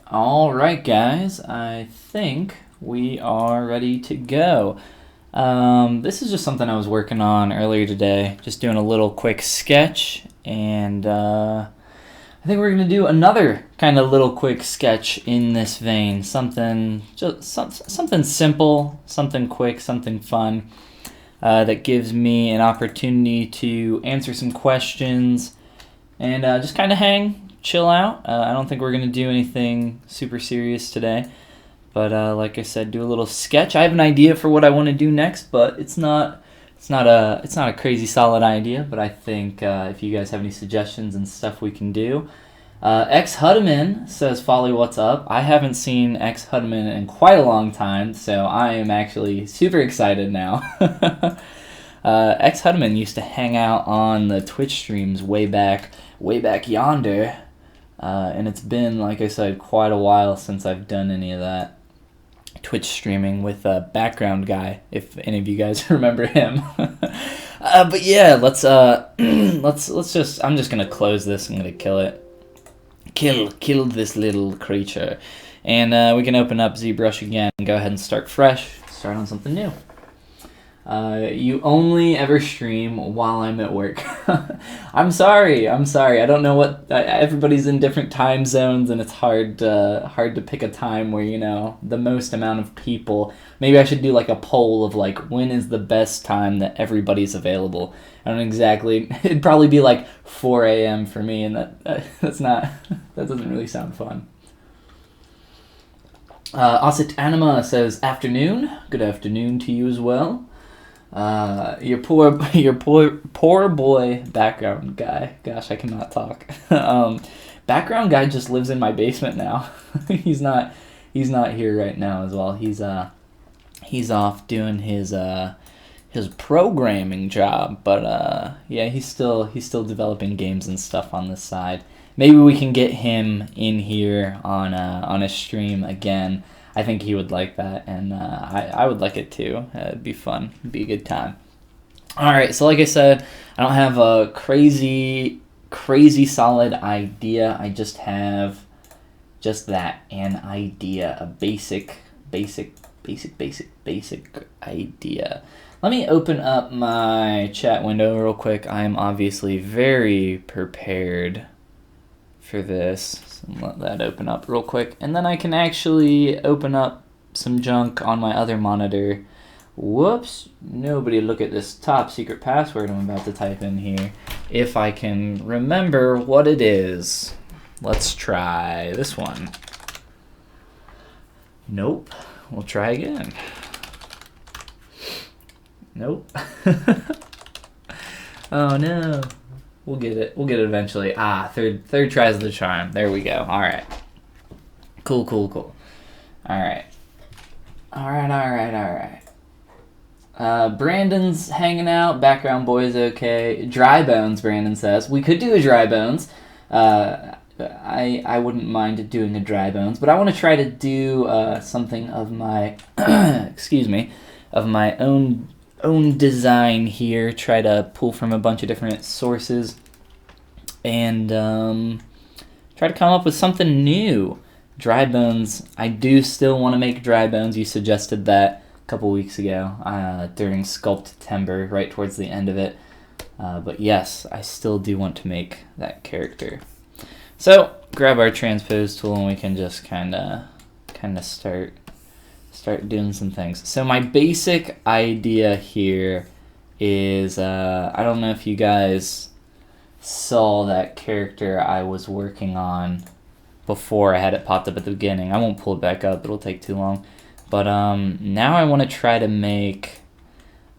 All right, guys, I think we are ready to go. This is just something I was working on earlier today, just doing a little quick sketch, and I think we're going to do another kind of little quick sketch in this vein, something simple, something quick, something fun, that gives me an opportunity to answer some questions and just kind of chill out. I don't think we're going to do anything super serious today, but like I said, do a little sketch. I have an idea for what I want to do next, but it's not a crazy solid idea, but I think if you guys have any suggestions and stuff we can do. X Hudman says, Folly, what's up? I haven't seen X Hudman in quite a long time, so I am actually super excited now. X Hudman used to hang out on the Twitch streams way back yonder, and it's been, like I said, quite a while since I've done any of that Twitch streaming with a background guy, if any of you guys remember him. But yeah, let's just, I'm just gonna close this. I'm gonna kill it. Kill this little creature, and we can open up ZBrush again and go ahead and start fresh. Start on something new. You only ever stream while I'm at work. I'm sorry. I don't know what. Everybody's in different time zones, and it's hard to pick a time where, you know, the most amount of people. Maybe I should do like a poll of like when is the best time that everybody's available. I don't exactly. It'd probably be like 4 a.m. for me, and that's not. That doesn't really sound fun. Osit Anima says, afternoon. Good afternoon to you as well. Your poor boy background guy. Gosh, I cannot talk. Background guy just lives in my basement now. he's not here right now as well. He's off doing his programming job, but yeah, he's still developing games and stuff on the side. Maybe we can get him in here on a stream again. I think he would like that, and I would like it too. It'd be fun. It'd be a good time. All right, so like I said, I don't have a crazy solid idea. I just have an idea, a basic idea. Let me open up my chat window real quick. I am obviously very prepared for this. So let that open up real quick, and then I can actually open up some junk on my other monitor. Whoops, nobody look at this top secret password I'm about to type in here. If I can remember what it is. Let's try this one. Nope. We'll try again. Nope. Oh no. We'll get it eventually. Third tries the charm. There we go. All right. Cool. All right. Brandon's hanging out. Background boy's okay. Dry bones, Brandon says. We could do a dry bones. I wouldn't mind doing a dry bones, but I want to try to do something of my of my own design here. Try to pull from a bunch of different sources and try to come up with something new. Dry bones. I do still want to make dry bones. You suggested that a couple weeks ago during Sculpting, right towards the end of it. But yes, I still do want to make that character. So grab our transpose tool and we can just kind of start doing some things. So my basic idea here is, I don't know if you guys saw that character I was working on before. I had it popped up at the beginning. I won't pull it back up, it'll take too long. But now I want to try to make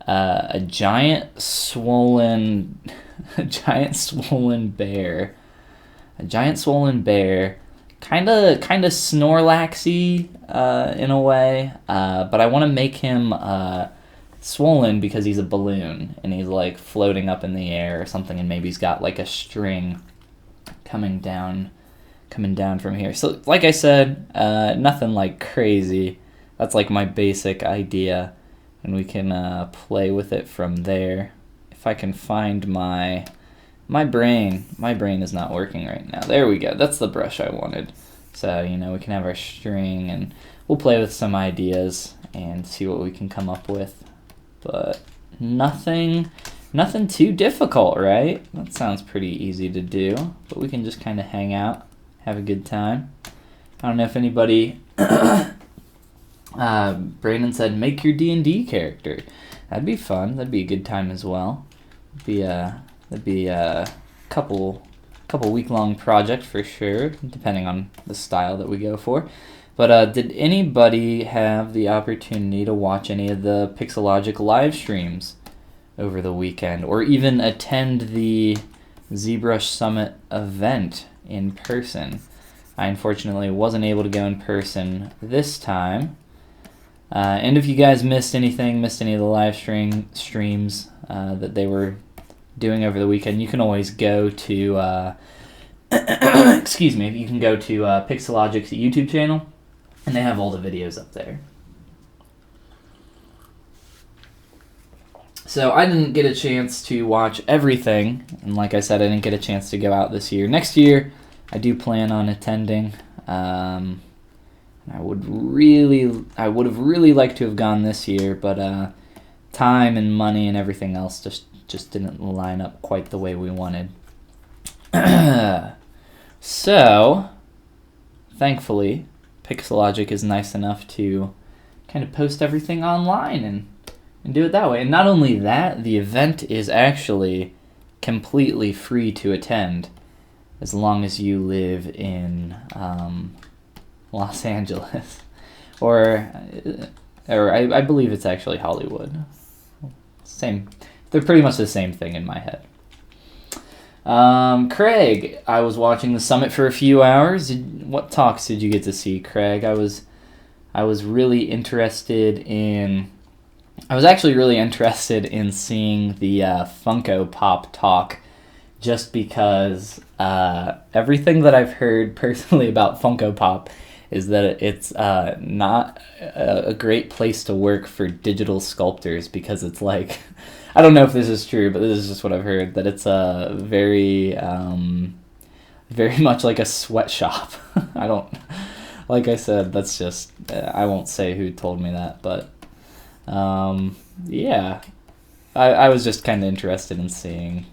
a giant swollen bear. A giant swollen bear. Kind of Snorlaxy in a way, but I want to make him swollen because he's a balloon and he's like floating up in the air or something, and maybe he's got like a string coming down from here. So like I said, nothing like crazy. That's like my basic idea, and we can play with it from there. If I can find my brain is not working right now. There we go. That's the brush I wanted. So, you know, we can have our string and we'll play with some ideas and see what we can come up with. But nothing too difficult, right? That sounds pretty easy to do, but we can just kind of hang out, have a good time. I don't know if anybody, Brandon said, make your D&D character. That'd be fun. That'd be a good time as well. That'd be a couple week-long project for sure, depending on the style that we go for. But did anybody have the opportunity to watch any of the Pixelogic live streams over the weekend, or even attend the ZBrush Summit event in person? I unfortunately wasn't able to go in person this time. And if you guys missed any of the live streams that they were doing over the weekend, you can always go to excuse me, you can go to Pixelogic's YouTube channel, and they have all the videos up there. So I didn't get a chance to watch everything, and like I said, I didn't get a chance to go out this year. Next year, I do plan on attending. I would have really liked to have gone this year, but time and money and everything else just didn't line up quite the way we wanted. So, thankfully, Pixelogic is nice enough to kind of post everything online and do it that way. And not only that, the event is actually completely free to attend as long as you live in Los Angeles, or I believe it's actually Hollywood. Same, they're pretty much the same thing in my head. Craig, I was watching the summit for a few hours. What talks did you get to see, Craig? I was really interested in. I was actually really interested in seeing the Funko Pop talk, just because everything that I've heard personally about Funko Pop is that it's not a great place to work for digital sculptors, because it's like, I don't know if this is true, but this is just what I've heard, that it's very much like a sweatshop. Like I said, that's just, I won't say who told me that, but yeah, I was just kind of interested in seeing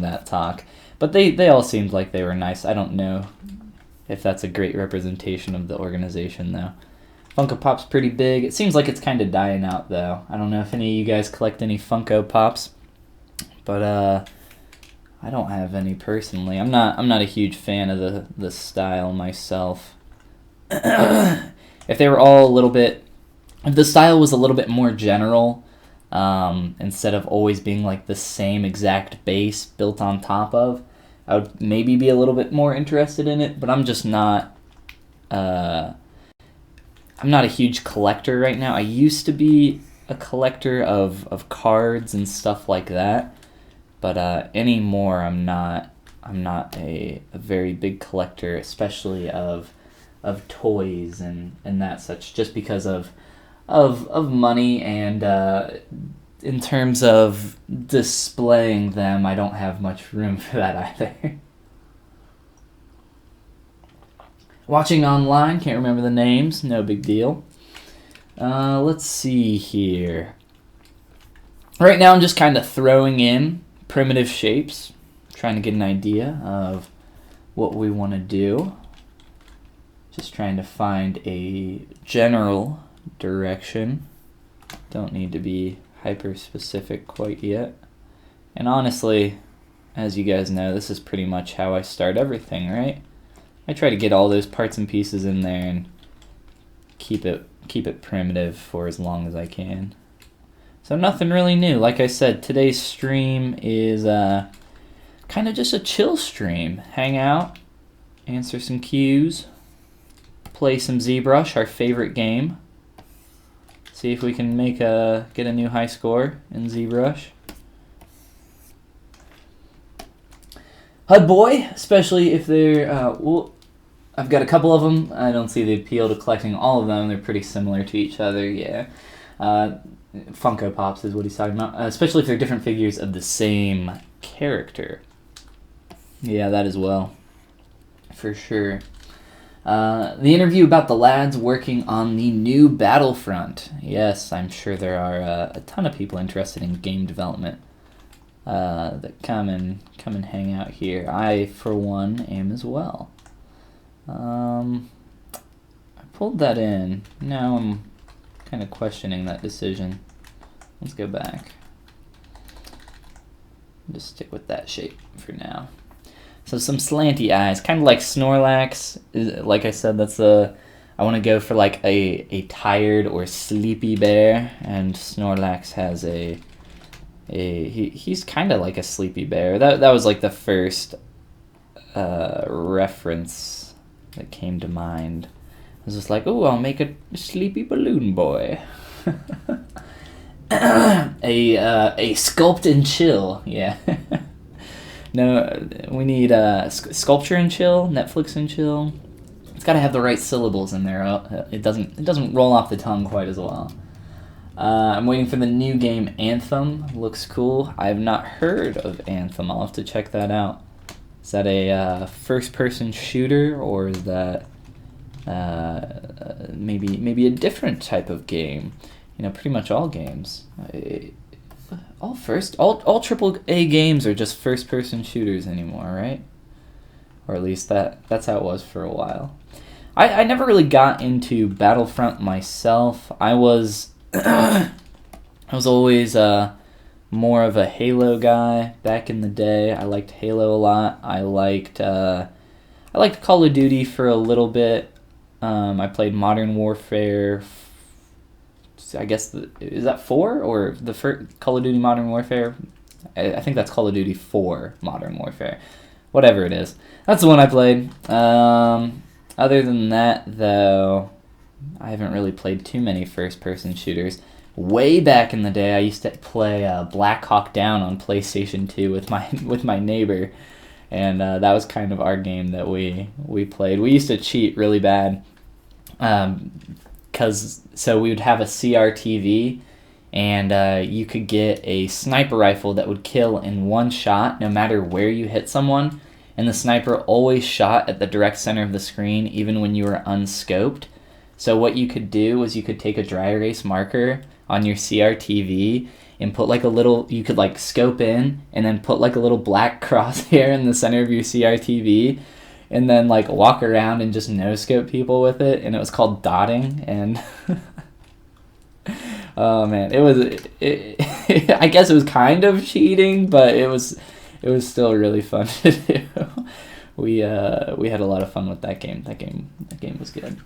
that talk. But they all seemed like they were nice. I don't know if that's a great representation of the organization, though. Funko Pop's pretty big. It seems like it's kind of dying out, though. I don't know if any of you guys collect any Funko Pops, but I don't have any personally. I'm not a huge fan of the style myself. If they were all a little bit, if the style was a little bit more general, instead of always being like the same exact base built on top of, I would maybe be a little bit more interested in it, but I'm just not, I'm not a huge collector right now. I used to be a collector of cards and stuff like that, but anymore I'm not a very big collector, especially of toys and that such, just because of money, and in terms of displaying them, I don't have much room for that either. Watching online, can't remember the names, no big deal. Let's see here. Right now I'm just kind of throwing in primitive shapes, trying to get an idea of what we want to do. Just trying to find a general direction. Don't need to be hyper specific quite yet. And honestly, as you guys know, this is pretty much how I start everything, right? I try to get all those parts and pieces in there and keep it primitive for as long as I can. So nothing really new. Like I said, today's stream is kind of just a chill stream. Hang out, answer some cues, play some ZBrush, our favorite game. See if we can get a new high score in ZBrush. HUD Boy, especially if they're, well, I've got a couple of them. I don't see the appeal to collecting all of them. They're pretty similar to each other, yeah. Funko Pops is what he's talking about, especially if they're different figures of the same character. Yeah, that as well, for sure. The interview about the lads working on the new Battlefront. Yes, I'm sure there are a ton of people interested in game development that come and hang out here. I, for one, am as well. I pulled that in. Now I'm kind of questioning that decision. Let's go back. Just stick with that shape for now. So some slanty eyes, kind of like Snorlax. Like I said, I want to go for like a tired or sleepy bear, and Snorlax has he's kind of like a sleepy bear. That was like the first reference that came to mind. I was just like, oh, I'll make a sleepy balloon boy. a sculpt and chill, yeah. No, we need sculpture and chill, Netflix and chill. It's got to have the right syllables in there. It doesn't roll off the tongue quite as well. I'm waiting for the new game Anthem. Looks cool. I have not heard of Anthem. I'll have to check that out. Is that a first-person shooter, or is that maybe a different type of game? You know, pretty much all games. All AAA games are just first-person shooters anymore, right? Or at least that's how it was for a while. I never really got into Battlefront myself. I was always more of a Halo guy back in the day. I liked Halo a lot. I liked Call of Duty for a little bit. I played Modern Warfare. I guess is that 4 or the first Call of Duty Modern Warfare? I think that's Call of Duty 4 Modern Warfare. Whatever it is. That's the one I played. Other than that, though, I haven't really played too many first-person shooters. Way back in the day, I used to play Black Hawk Down on PlayStation 2 with my neighbor, and that was kind of our game that we played. We used to cheat really bad, so we would have a CRTV, and you could get a sniper rifle that would kill in one shot, no matter where you hit someone, and the sniper always shot at the direct center of the screen, even when you were unscoped. So what you could do was you could take a dry erase marker on your CRTV and put like you could like scope in and then put like a little black crosshair in the center of your CRTV and then like walk around and just no scope people with it, and it was called dotting. And oh man, I guess it was kind of cheating, but it was still really fun to do. We had a lot of fun with that game. That game was good.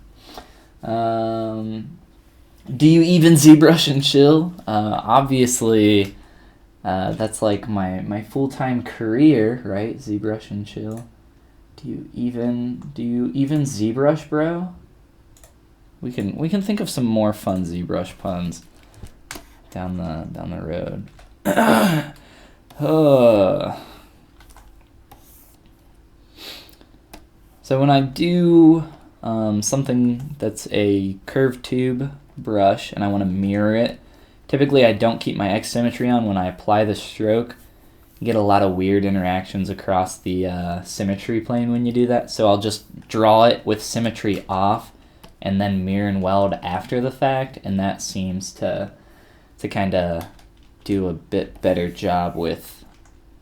Do you even ZBrush and chill? Obviously, that's like my full-time career, right? ZBrush and chill. Do you even ZBrush, bro? We can think of some more fun ZBrush puns down the road. So when I do something that's a curved tube brush and I want to mirror it, typically I don't keep my X symmetry on when I apply the stroke. You get a lot of weird interactions across the symmetry plane when you do that, so I'll just draw it with symmetry off and then mirror and weld after the fact, and that seems to kind of do a bit better job with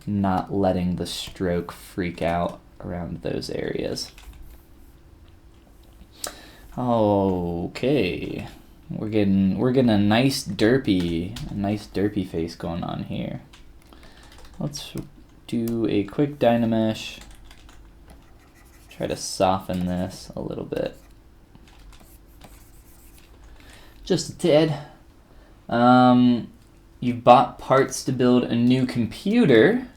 not letting the stroke freak out around those areas. Okay, we're getting a nice derpy face going on here. Let's do a quick Dynamesh. Try to soften this a little bit, just a tad. You bought parts to build a new computer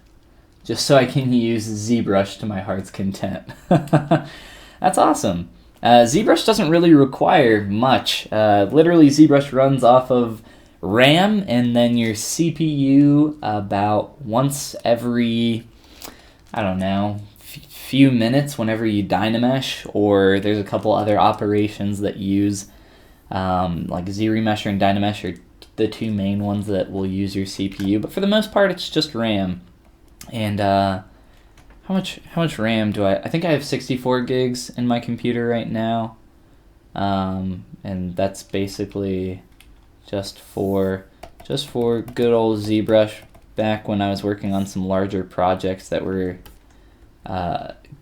just so I can use ZBrush to my heart's content. That's awesome. ZBrush doesn't really require much. Literally, ZBrush runs off of RAM and then your CPU about once every, I don't know, few minutes whenever you Dynamesh, or there's a couple other operations that use like ZRemesher and Dynamesh are the two main ones that will use your CPU, but for the most part it's just RAM. And how much RAM do I think I have 64 gigs in my computer right now. And that's basically just for good old ZBrush back when I was working on some larger projects that were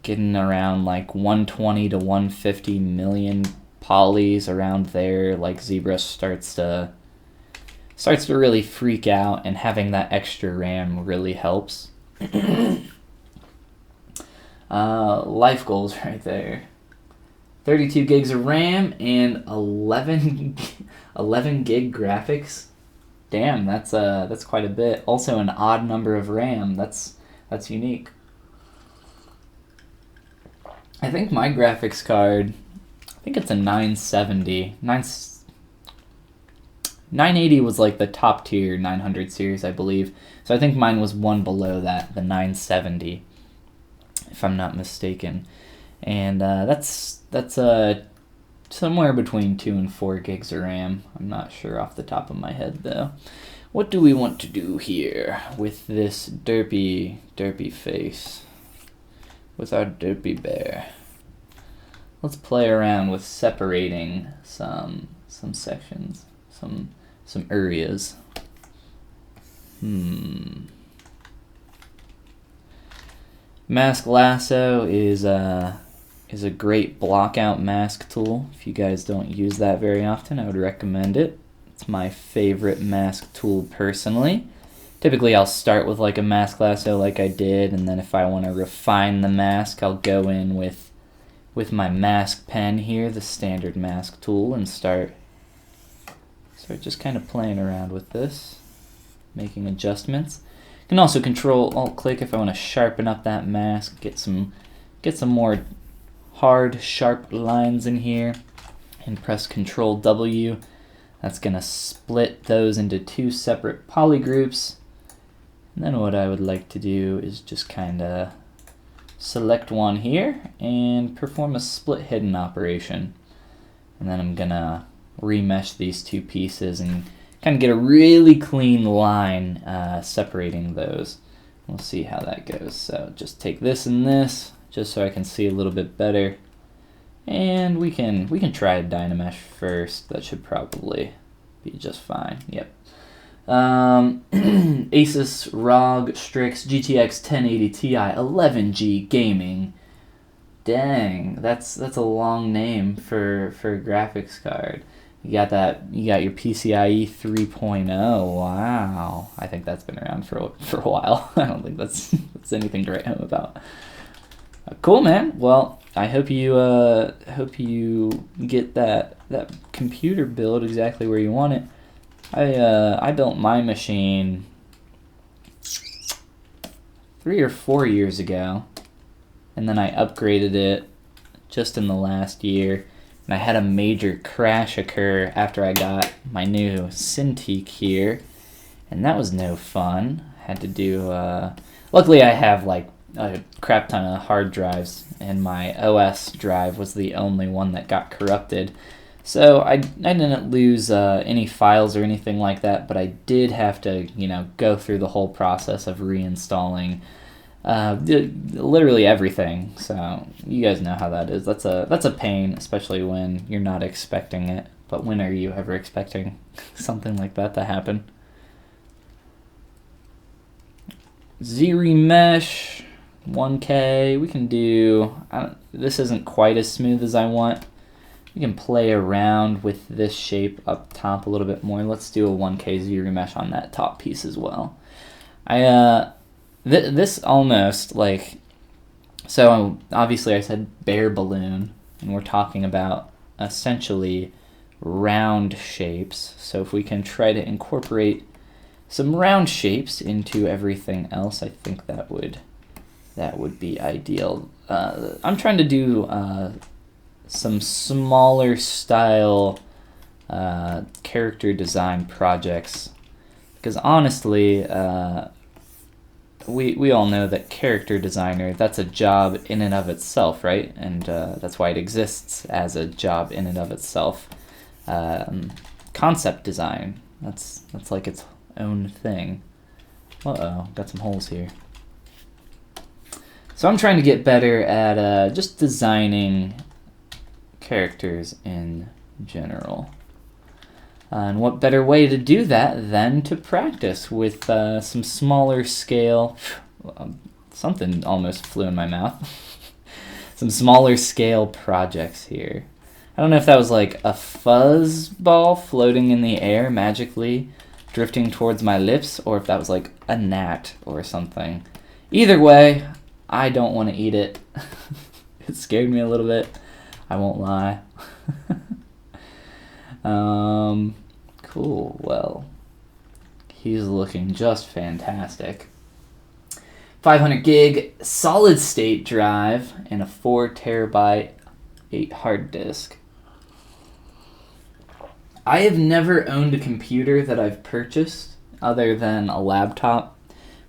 getting around like 120 to 150 million polys around there. Like ZBrush starts to really freak out, and having that extra RAM really helps. Life goals right there. 32 gigs of RAM and 11 gig graphics. Damn, that's quite a bit. Also an odd number of RAM. That's unique. I think my graphics card, I think it's a 970. 980 was like the top tier 900 series, I believe. So I think mine was one below that, the 970, if I'm not mistaken. And that's somewhere between 2 and 4 gigs of RAM. I'm not sure off the top of my head though. What do we want to do here with this derpy face? With our derpy bear. Let's play around with separating some sections, some areas. Mask lasso is a great blockout mask tool. If you guys don't use that very often, I would recommend it. It's my favorite mask tool personally. Typically I'll start with like a mask lasso like I did, and then if I want to refine the mask, I'll go in with my mask pen here, the standard mask tool, and start just kind of playing around with this, making adjustments. You can also Control-Alt-Click if I want to sharpen up that mask, get some more hard, sharp lines in here, and press Control-W. That's going to split those into 2 separate poly groups. And then what I would like to do is just kind of select one here and perform a split hidden operation. And then I'm going to remesh these 2 pieces and kind of get a really clean line separating those. We'll see how that goes. So just take this and this, just so I can see a little bit better. And we can try Dynamesh first. That should probably be just fine. Yep. Asus ROG Strix GTX 1080 Ti 11G gaming. Dang, that's a long name for a graphics card. You got your PCIe 3.0. Wow, I think that's been around for a while. I don't think that's anything to write home about. Cool, man. Well, I hope you get that computer build exactly where you want it. I built my machine 3 or 4 years ago, and then I upgraded it just in the last year. And I had a major crash occur after I got my new Cintiq here, and that was no fun. Had to do. Luckily, I have like a crap ton of hard drives, and my OS drive was the only one that got corrupted. So I didn't lose any files or anything like that, but I did have to, go through the whole process of reinstalling literally everything. So you guys know how that is. That's a pain, especially when you're not expecting it. But when are you ever expecting something like that to happen? ZRemesh 1K. We can do. This isn't quite as smooth as I want. You can play around with this shape up top a little bit more. Let's do a 1K ZRemesh on that top piece as well. This almost like, so obviously I said bare balloon, and we're talking about essentially round shapes. So if we can try to incorporate some round shapes into everything else, I think that would be ideal. I'm trying to do some smaller style character design projects, because honestly, we all know that character designer, that's a job in and of itself, right? And that's why it exists as a job in and of itself. Concept design, that's like its own thing. Uh-oh, got some holes here. So I'm trying to get better at just designing characters in general. And what better way to do that than to practice with some smaller scale... something almost flew in my mouth. Some smaller scale projects here. I don't know if that was like a fuzz ball floating in the air magically drifting towards my lips, or if that was like a gnat or something. Either way, I don't want to eat it. It scared me a little bit, I won't lie. Cool, well, he's looking just fantastic. 500 gig solid state drive and a 4 terabyte 8 hard disk. I have never owned a computer that I've purchased other than a laptop.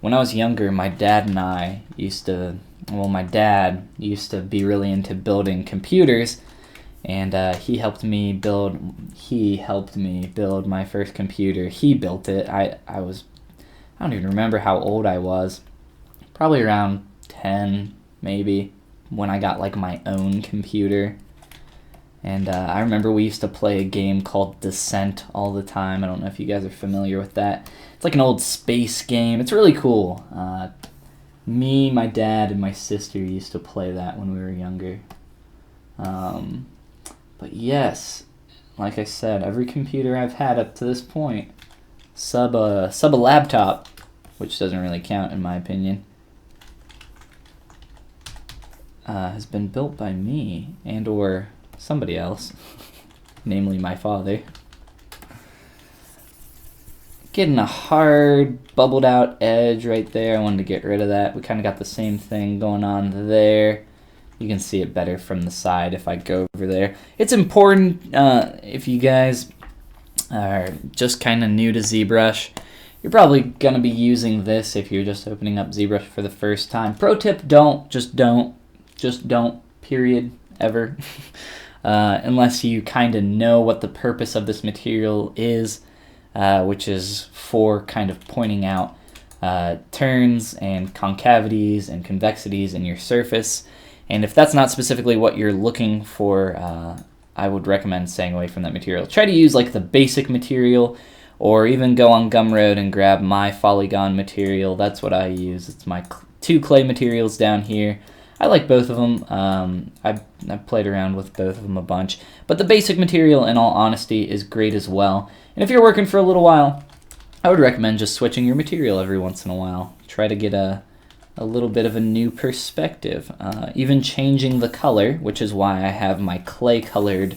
When I was younger, my dad and I used to, well, my dad used to be really into building computers, and he helped me build my first computer. He built it. I don't even remember how old I was. Probably around 10, maybe, when I got like my own computer. And I remember we used to play a game called Descent all the time. I don't know if you guys are familiar with that. It's like an old space game. It's really cool. Me, my dad, and my sister used to play that when we were younger. But yes, like I said, every computer I've had up to this point, sub a laptop, which doesn't really count in my opinion, has been built by me and or somebody else, namely my father. Getting a hard bubbled out edge right there. I wanted to get rid of that. We kind of got the same thing going on there. You can see it better from the side if I go over there. It's important if you guys are just kind of new to ZBrush. You're probably going to be using this if you're just opening up ZBrush for the first time. Pro tip, don't, period, ever. Unless you kind of know what the purpose of this material is, which is for kind of pointing out turns and concavities and convexities in your surface. And if that's not specifically what you're looking for, I would recommend staying away from that material. Try to use like the basic material, or even go on Gumroad and grab my Follygon material. That's what I use. It's my 2 clay materials down here. I like both of them. I've played around with both of them a bunch. But the basic material, in all honesty, is great as well. And if you're working for a little while, I would recommend just switching your material every once in a while. Try to get a little bit of a new perspective. Even changing the color, which is why I have my clay-colored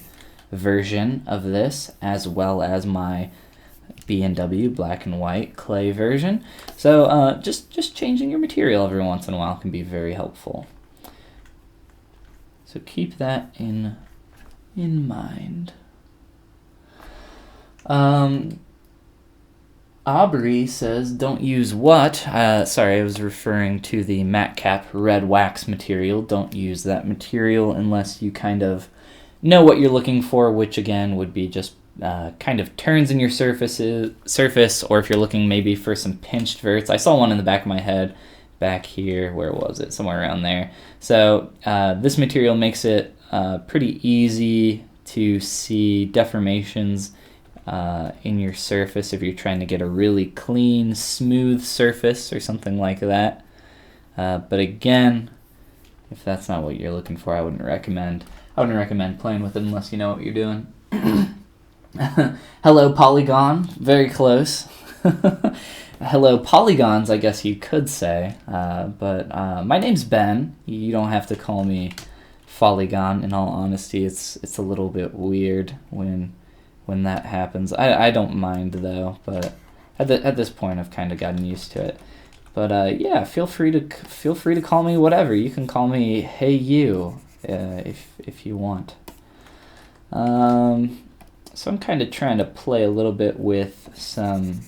version of this, as well as my B&W black and white clay version. So just changing your material every once in a while can be very helpful. So keep that in mind. Aubrey says, don't use what? Sorry, I was referring to the matte cap red wax material. Don't use that material unless you kind of know what you're looking for, which again would be just kind of turns in your surface, or if you're looking maybe for some pinched verts. I saw one in the back of my head back here. Where was it? Somewhere around there. So this material makes it pretty easy to see deformations in your surface if you're trying to get a really clean, smooth surface or something like that. But again, if that's not what you're looking for, I wouldn't recommend playing with it unless you know what you're doing. Hello, Polygon. Very close. Hello, Polygons, I guess you could say. But my name's Ben. You don't have to call me Follygon. In all honesty, it's a little bit weird when that happens. I don't mind though, but at this point I've kind of gotten used to it. But yeah, feel free to call me whatever. You can call me Hey You if you want. So I'm kind of trying to play a little bit with some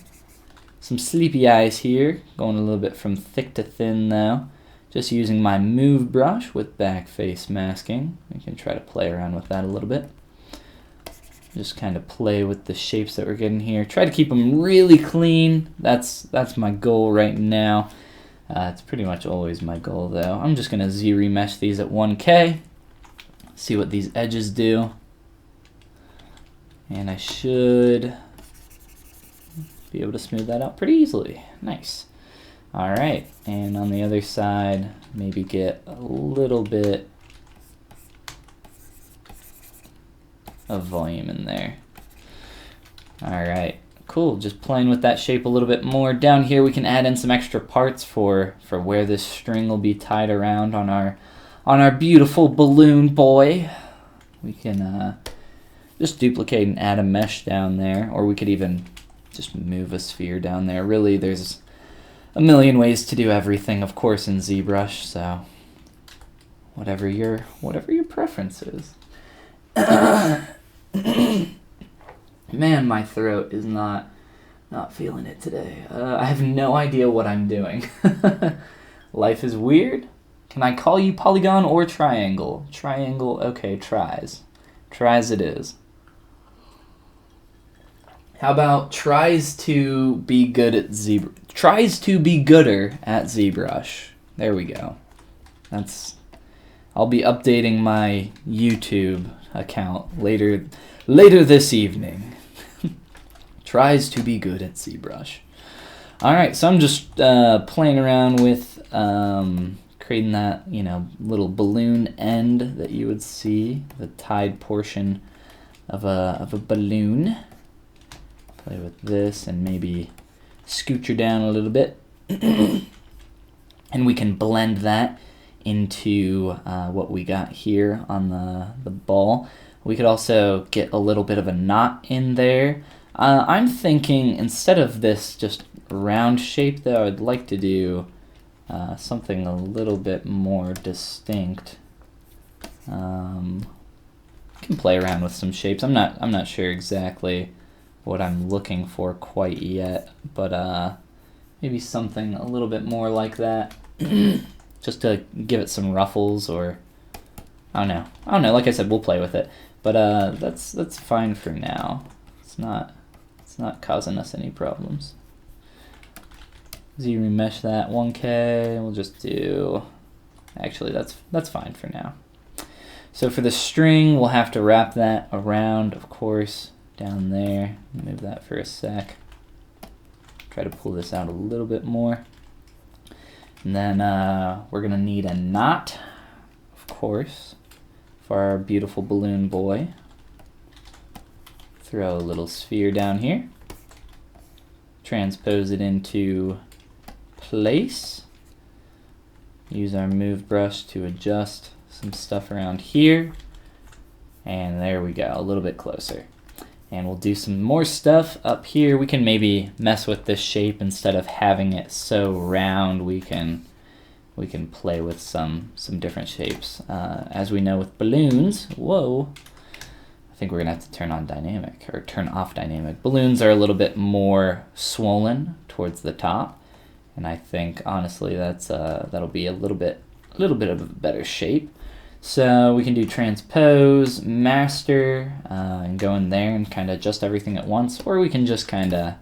sleepy eyes here, going a little bit from thick to thin now. Just using my move brush with back face masking. We can try to play around with that a little bit. Just kind of play with the shapes that we're getting here. Try to keep them really clean. That's my goal right now. It's pretty much always my goal, though. I'm just going to Z-remesh these at 1K, see what these edges do. And I should be able to smooth that out pretty easily. Nice. All right, and on the other side, maybe get a little bit of volume in there. All right, cool. Just playing with that shape a little bit more. Down here, we can add in some extra parts for where this string will be tied around on our beautiful balloon boy. We can just duplicate and add a mesh down there, or we could even just move a sphere down there. Really, there's a million ways to do everything, of course, in ZBrush, so whatever your preference is. Man, my throat is not feeling it today. I have no idea what I'm doing. Life is weird. Can I call you polygon or triangle? Triangle, okay, tries. Tries it is. How about tries to be good at ZBrush? Tries to be gooder at ZBrush. There we go. I'll be updating my YouTube account later this evening. Tries to be good at ZBrush. All right, so I'm just playing around with creating that, little balloon end that you would see, the tied portion of a balloon. Play with this and maybe scooch down a little bit. And we can blend that into what we got here on the ball. We could also get a little bit of a knot in there. I'm thinking instead of this just round shape, though, I'd like to do something a little bit more distinct. Can play around with some shapes. I'm not sure exactly what I'm looking for quite yet, but maybe something a little bit more like that, just to give it some ruffles, or I don't know. Like I said, we'll play with it, but that's fine for now. It's not causing us any problems. Z-remesh that 1K. We'll just do. Actually, that's fine for now. So for the string, we'll have to wrap that around, of course, down there. Move that for a sec. Try to pull this out a little bit more. And then we're gonna need a knot, of course, for our beautiful balloon boy. Throw a little sphere down here. Transpose it into place. Use our move brush to adjust some stuff around here. And there we go, a little bit closer. And we'll do some more stuff up here. We can maybe mess with this shape instead of having it so round. We can play with some different shapes. As we know with balloons, whoa, I think we're gonna have to turn on dynamic or turn off dynamic. Balloons are a little bit more swollen towards the top, and I think honestly that'll be a little bit of a better shape. So we can do transpose, master, and go in there and kind of adjust everything at once, or we can just kind of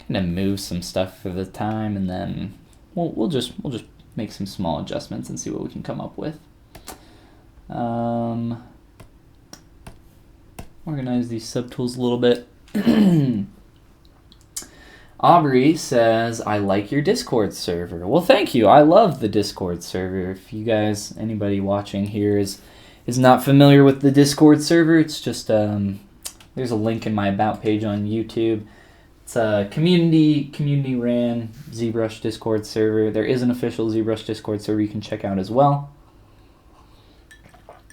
move some stuff for the time, and then we'll just make some small adjustments and see what we can come up with. Organize these subtools a little bit. Aubrey says, I like your Discord server. Well, thank you. I love the Discord server. If you guys, anybody watching here is not familiar with the Discord server, it's just, there's a link in my About page on YouTube. It's a community ran ZBrush Discord server. There is an official ZBrush Discord server you can check out as well.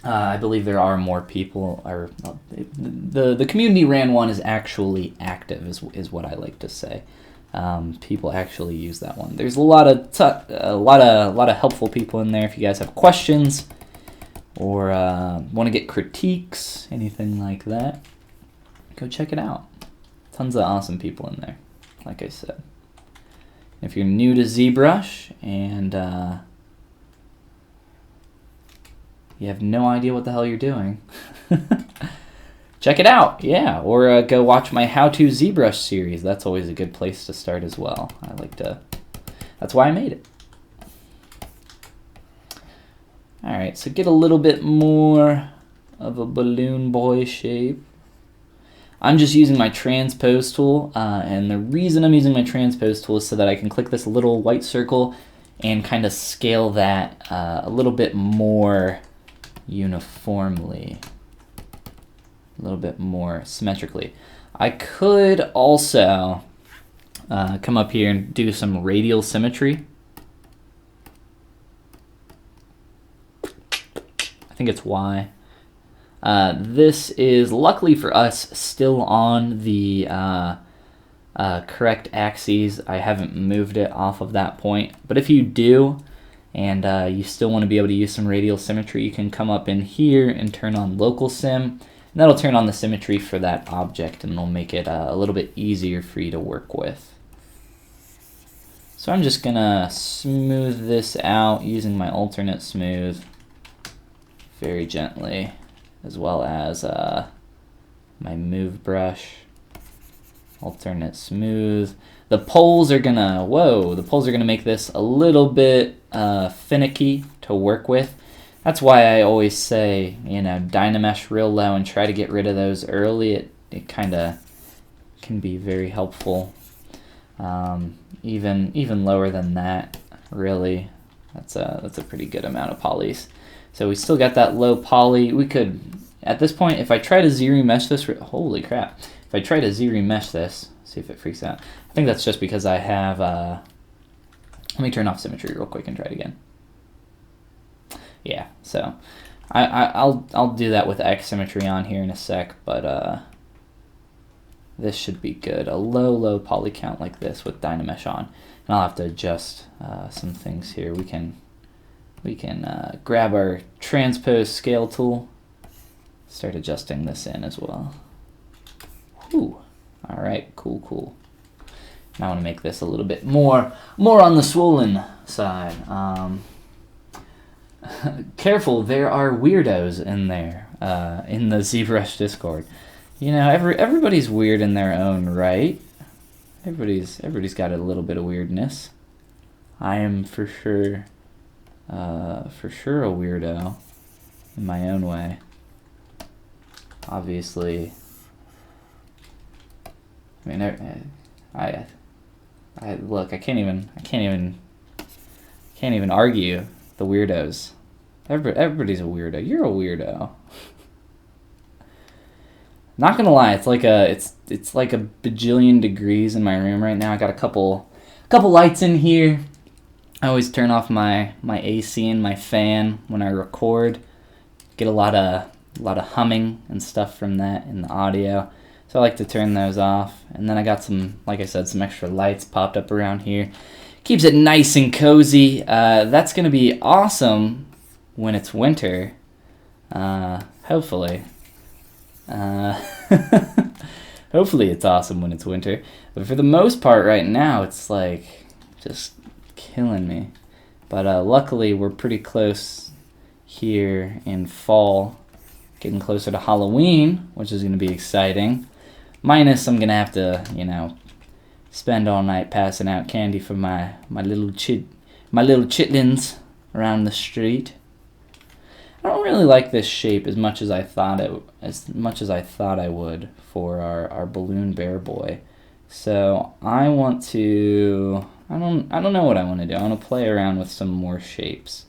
I believe there are more people, or the community ran one is actually active, is what I like to say. People actually use that one. There's a lot of helpful people in there. If you guys have questions or want to get critiques, anything like that, go check it out. Tons of awesome people in there, like I said. If you're new to ZBrush and you have no idea what the hell you're doing, check it out, yeah. Or go watch my How to ZBrush series. That's always a good place to start as well. I like That's why I made it. All right, so get a little bit more of a balloon boy shape. I'm just using my transpose tool, and the reason I'm using my transpose tool is so that I can click this little white circle and kind of scale that a little bit more uniformly, a little bit more symmetrically. I could also come up here and do some radial symmetry. I think it's Y. This is, luckily for us, still on the correct axes. I haven't moved it off of that point. But if you do, and you still want to be able to use some radial symmetry, you can come up in here and turn on local sim. And that'll turn on the symmetry for that object, and it'll make it a little bit easier for you to work with. So I'm just gonna smooth this out using my alternate smooth very gently, as well as my move brush, alternate smooth. The poles are gonna, the poles are gonna make this a little bit finicky to work with. That's why I always say, you know, Dynamesh real low and try to get rid of those early. It kind of can be very helpful. Even lower than that, really, that's a pretty good amount of polys. So we still got that low poly. We could, at this point, if I try to Z-remesh this, holy crap, if I try to Z-remesh this, see if it freaks out. I think that's just because I have, let me turn off symmetry real quick and try it again. Yeah, so I'll do that with X symmetry on here in a sec, but this should be good. A low poly count like this with Dynamesh on. And I'll have to adjust some things here. We can grab our transpose scale tool, start adjusting this in as well. Whew. All right, cool. Now I want to make this a little bit more on the swollen side. Careful, there are weirdos in there in the ZBrush Discord. You know, everybody's weird in their own right. Everybody's got a little bit of weirdness. I am for sure a weirdo in my own way. Obviously, I mean, I look, I can't even argue the weirdos. Everybody's a weirdo. You're a weirdo. Not gonna lie, it's like a bajillion degrees in my room right now. I got a couple lights in here. I always turn off my AC and my fan when I record. Get a lot of humming and stuff from that in the audio. So I like to turn those off. And then I got some, like I said, some extra lights popped up around here. Keeps it nice and cozy. That's gonna be awesome when it's winter. Hopefully. Hopefully it's awesome when it's winter. But for the most part right now, it's like just killing me. But luckily we're pretty close here in fall, getting closer to Halloween, which is going to be exciting. Minus I'm going to have to, you know, spend all night passing out candy for my little chitlins around the street. I don't really like this shape as much as I thought I would for our balloon bear boy. So I want to, I don't know what I want to do. I want to play around with some more shapes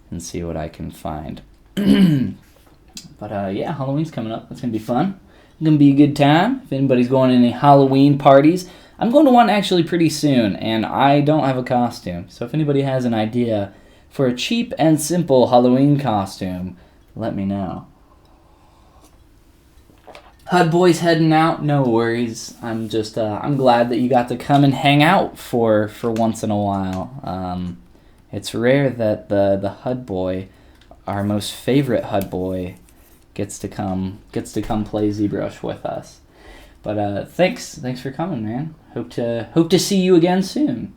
and see what I can find. But yeah, Halloween's coming up. It's gonna be fun. It's gonna be a good time. If anybody's going to any Halloween parties, I'm going to one actually pretty soon, and I don't have a costume. So if anybody has an idea for a cheap and simple Halloween costume, let me know. HUD boys heading out, no worries. I'm just I'm glad that you got to come and hang out for once in a while. It's rare that the HUD boy, our most favorite HUD boy, gets to come play ZBrush with us. But thanks for coming, man. Hope to see you again soon.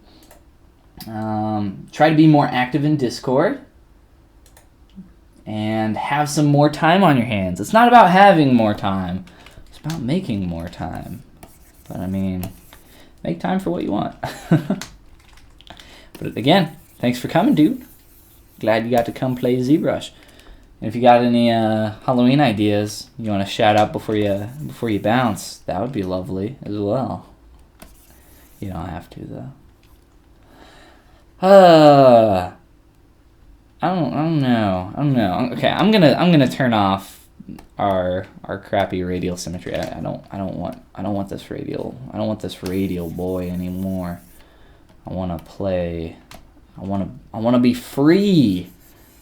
Try to be more active in Discord and have some more time on your hands. It's not about having more time. It's about making more time. But I mean, make time for what you want. But again, thanks for coming, dude. Glad you got to come play ZBrush. And if you got any Halloween ideas you want to shout out before you bounce, that would be lovely as well. You don't have to though. I don't know. Okay, I'm gonna turn off our crappy radial symmetry. I don't want this radial boy anymore. I want to play. I want to be free.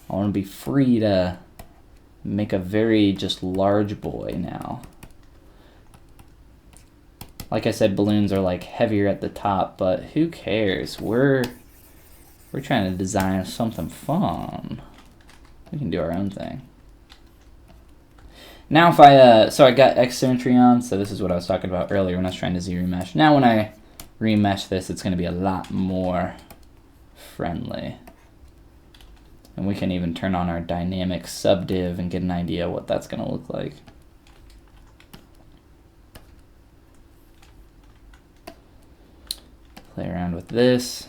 I want to be free to make a very just large boy now. Like I said, balloons are like heavier at the top, but who cares? We're trying to design something fun. We can do our own thing. Now if I got X symmetry on, so this is what I was talking about earlier when I was trying to Z-remesh. Now when I remesh this, it's going to be a lot more friendly. And we can even turn on our dynamic subdiv and get an idea what that's going to look like. Play around with this.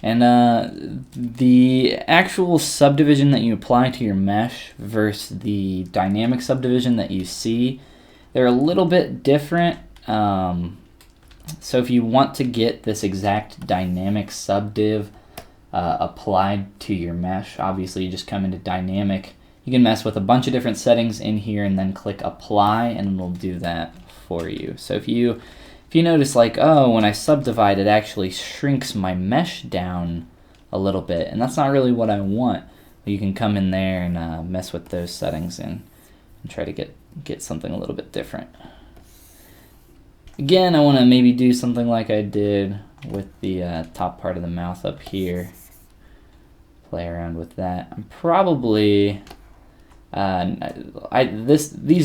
And the actual subdivision that you apply to your mesh versus the dynamic subdivision that you see, they're a little bit different. So if you want to get this exact dynamic subdiv applied to your mesh, obviously you just come into dynamic. You can mess with a bunch of different settings in here and then click apply and it'll do that for you. So if you notice like, oh, when I subdivide it actually shrinks my mesh down a little bit, and that's not really what I want, you can come in there and mess with those settings and try to get something a little bit different. Again, I want to maybe do something like I did with the top part of the mouth up here. Play around with that. I'm probably these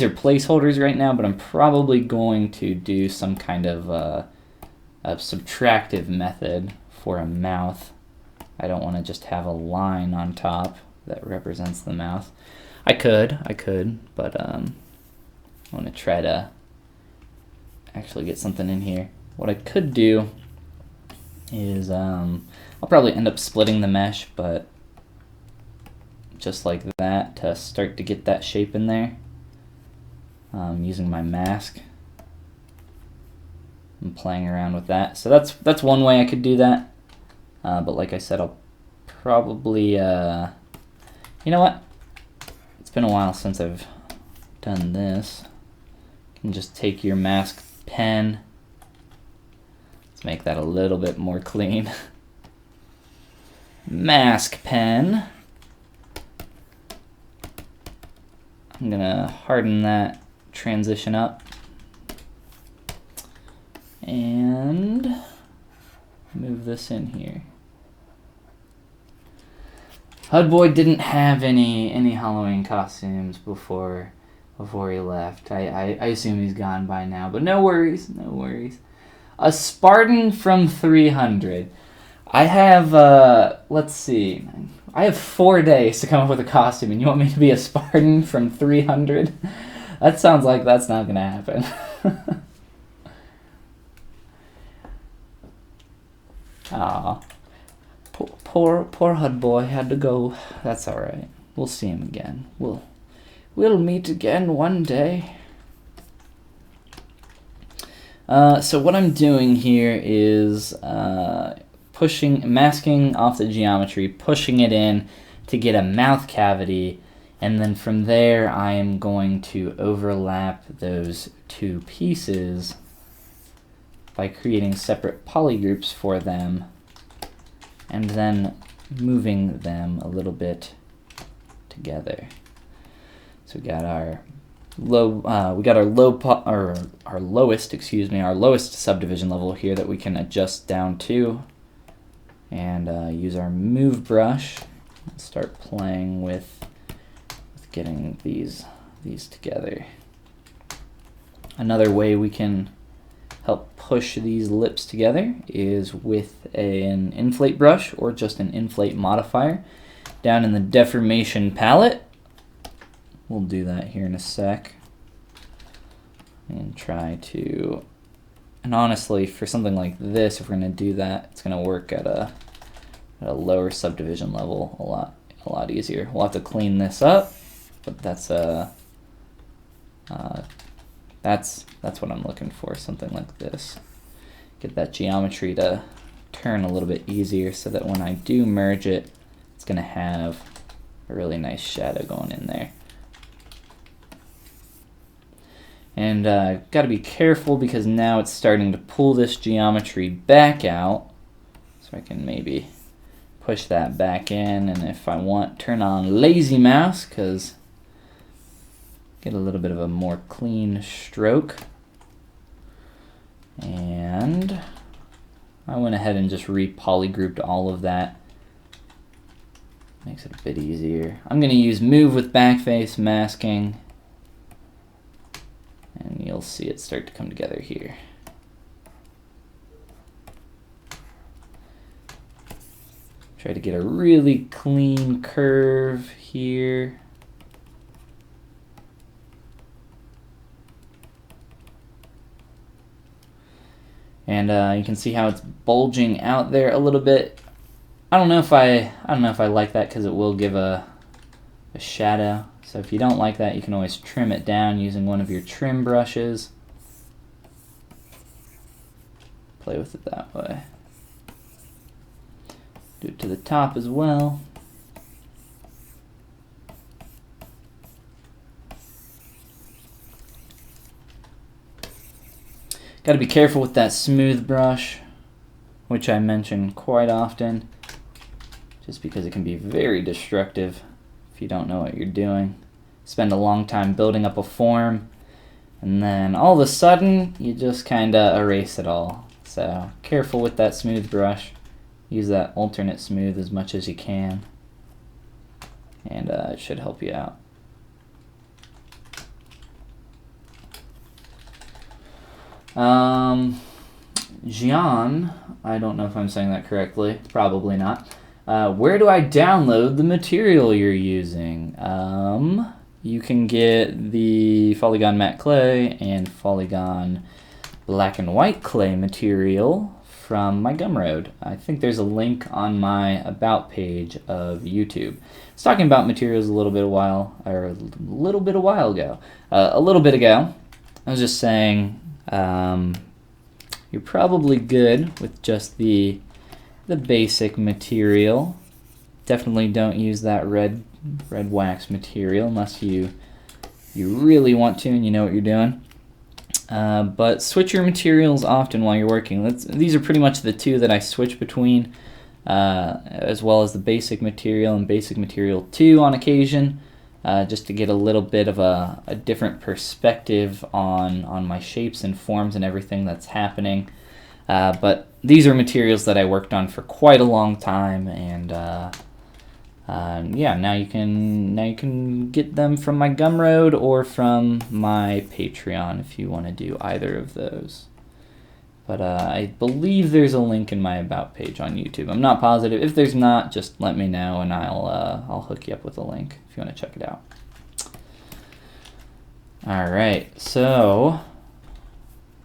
are placeholders right now, but I'm probably going to do some kind of a subtractive method for a mouth. I don't want to just have a line on top that represents the mouth. I could, but I want to try to actually get something in here. What I could do is I'll probably end up splitting the mesh, but just like that to start to get that shape in there. Using my mask. I'm playing around with that. So that's one way I could do that. But like I said, I'll probably you know what? It's been a while since I've done this. You can just take your mask pen. Let's make that a little bit more clean. Mask pen. I'm gonna harden that transition up and move this in here. Hudboy didn't have any Halloween costumes before he left. I assume he's gone by now, but no worries, no worries. A Spartan from 300. I have let's see. I have 4 days to come up with a costume, and you want me to be a Spartan from 300? That sounds like that's not going to happen. Aw. Poor Hudboy had to go. That's alright. We'll see him again. We'll meet again one day. So what I'm doing here is masking off the geometry, pushing it in to get a mouth cavity, and then from there I am going to overlap those two pieces by creating separate polygroups for them and then moving them a little bit together. So we got our lowest subdivision level here that we can adjust down to. And use our move brush and start playing with getting these together. Another way we can help push these lips together is with an inflate brush or just an inflate modifier. Down in the deformation palette, we'll do that here in a sec. And try to, and honestly, for something like this, if we're going to do that, it's going to work at a at a lower subdivision level a lot easier. We'll have to clean this up, but that's what I'm looking for, something like this. Get that geometry to turn a little bit easier so that when I do merge it, it's going to have a really nice shadow going in there. And got to be careful because now it's starting to pull this geometry back out. So I can maybe push that back in, and if I want, turn on lazy mouse, because get a little bit of a more clean stroke. And I went ahead and just re-polygrouped all of that. Makes it a bit easier. I'm going to use move with backface masking, and you'll see it start to come together here. Try to get a really clean curve here. And you can see how it's bulging out there a little bit. I don't know if I like that because it will give a shadow. So if you don't like that, you can always trim it down using one of your trim brushes. Play with it that way. Do it to the top as well. Got to be careful with that smooth brush, which I mention quite often, just because it can be very destructive if you don't know what you're doing. Spend a long time building up a form, and then all of a sudden you just kind of erase it all. So careful with that smooth brush. Use that alternate smooth as much as you can, and it should help you out. Gian, I don't know if I'm saying that correctly, probably not. Where do I download the material you're using? You can get the Follygon matte clay and Follygon black and white clay material from my Gumroad. I think there's a link on my about page of YouTube. I was talking about materials a little bit ago. I was just saying, you're probably good with just the basic material. Definitely don't use that red wax material unless you really want to and you know what you're doing. But switch your materials often while you're working. These are pretty much the two that I switch between, as well as the basic material and basic material 2 on occasion, just to get a little bit of a different perspective on my shapes and forms and everything that's happening. But these are materials that I worked on for quite a long time, and yeah, now you can get them from my Gumroad or from my Patreon if you want to do either of those. But I believe there's a link in my about page on YouTube. I'm not positive. If there's not, just let me know and I'll hook you up with a link if you want to check it out. All right, so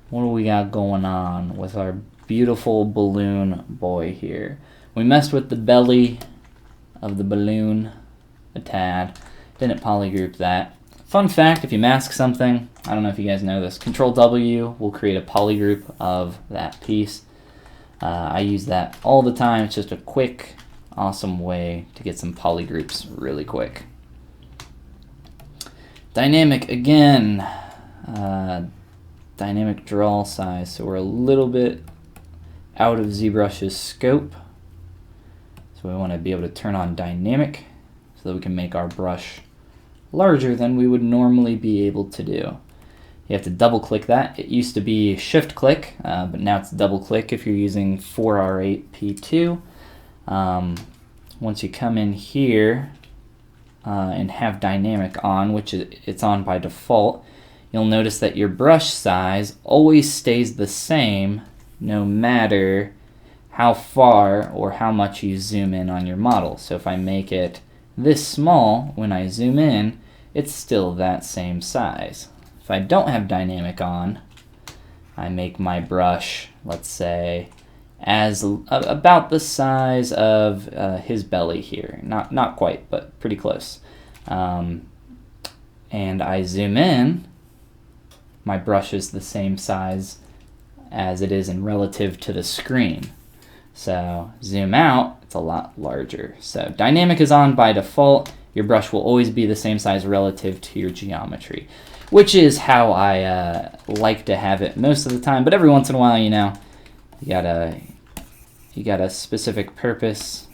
what do we got going on with our beautiful balloon boy here? We messed with the belly of the balloon a tad. Didn't polygroup that. Fun fact, if you mask something, I don't know if you guys know this, Control W will create a polygroup of that piece. I use that all the time. It's just a quick, awesome way to get some polygroups really quick. Dynamic again. Dynamic draw size. So we're a little bit out of ZBrush's scope. So we want to be able to turn on dynamic so that we can make our brush larger than we would normally be able to do. You have to double click that. It used to be shift click, but now it's double click if you're using 4R8 P2. Once you come in here and have dynamic on, which it's on by default, you'll notice that your brush size always stays the same no matter how far or how much you zoom in on your model. So if I make it this small, when I zoom in, it's still that same size. If I don't have dynamic on, I make my brush, let's say, as about the size of his belly here. Not quite, but pretty close. And I zoom in, my brush is the same size as it is in relative to the screen. So zoom out, it's a lot larger. So dynamic is on by default. Your brush will always be the same size relative to your geometry, which is how I like to have it most of the time. But every once in a while, you know, you got a specific purpose,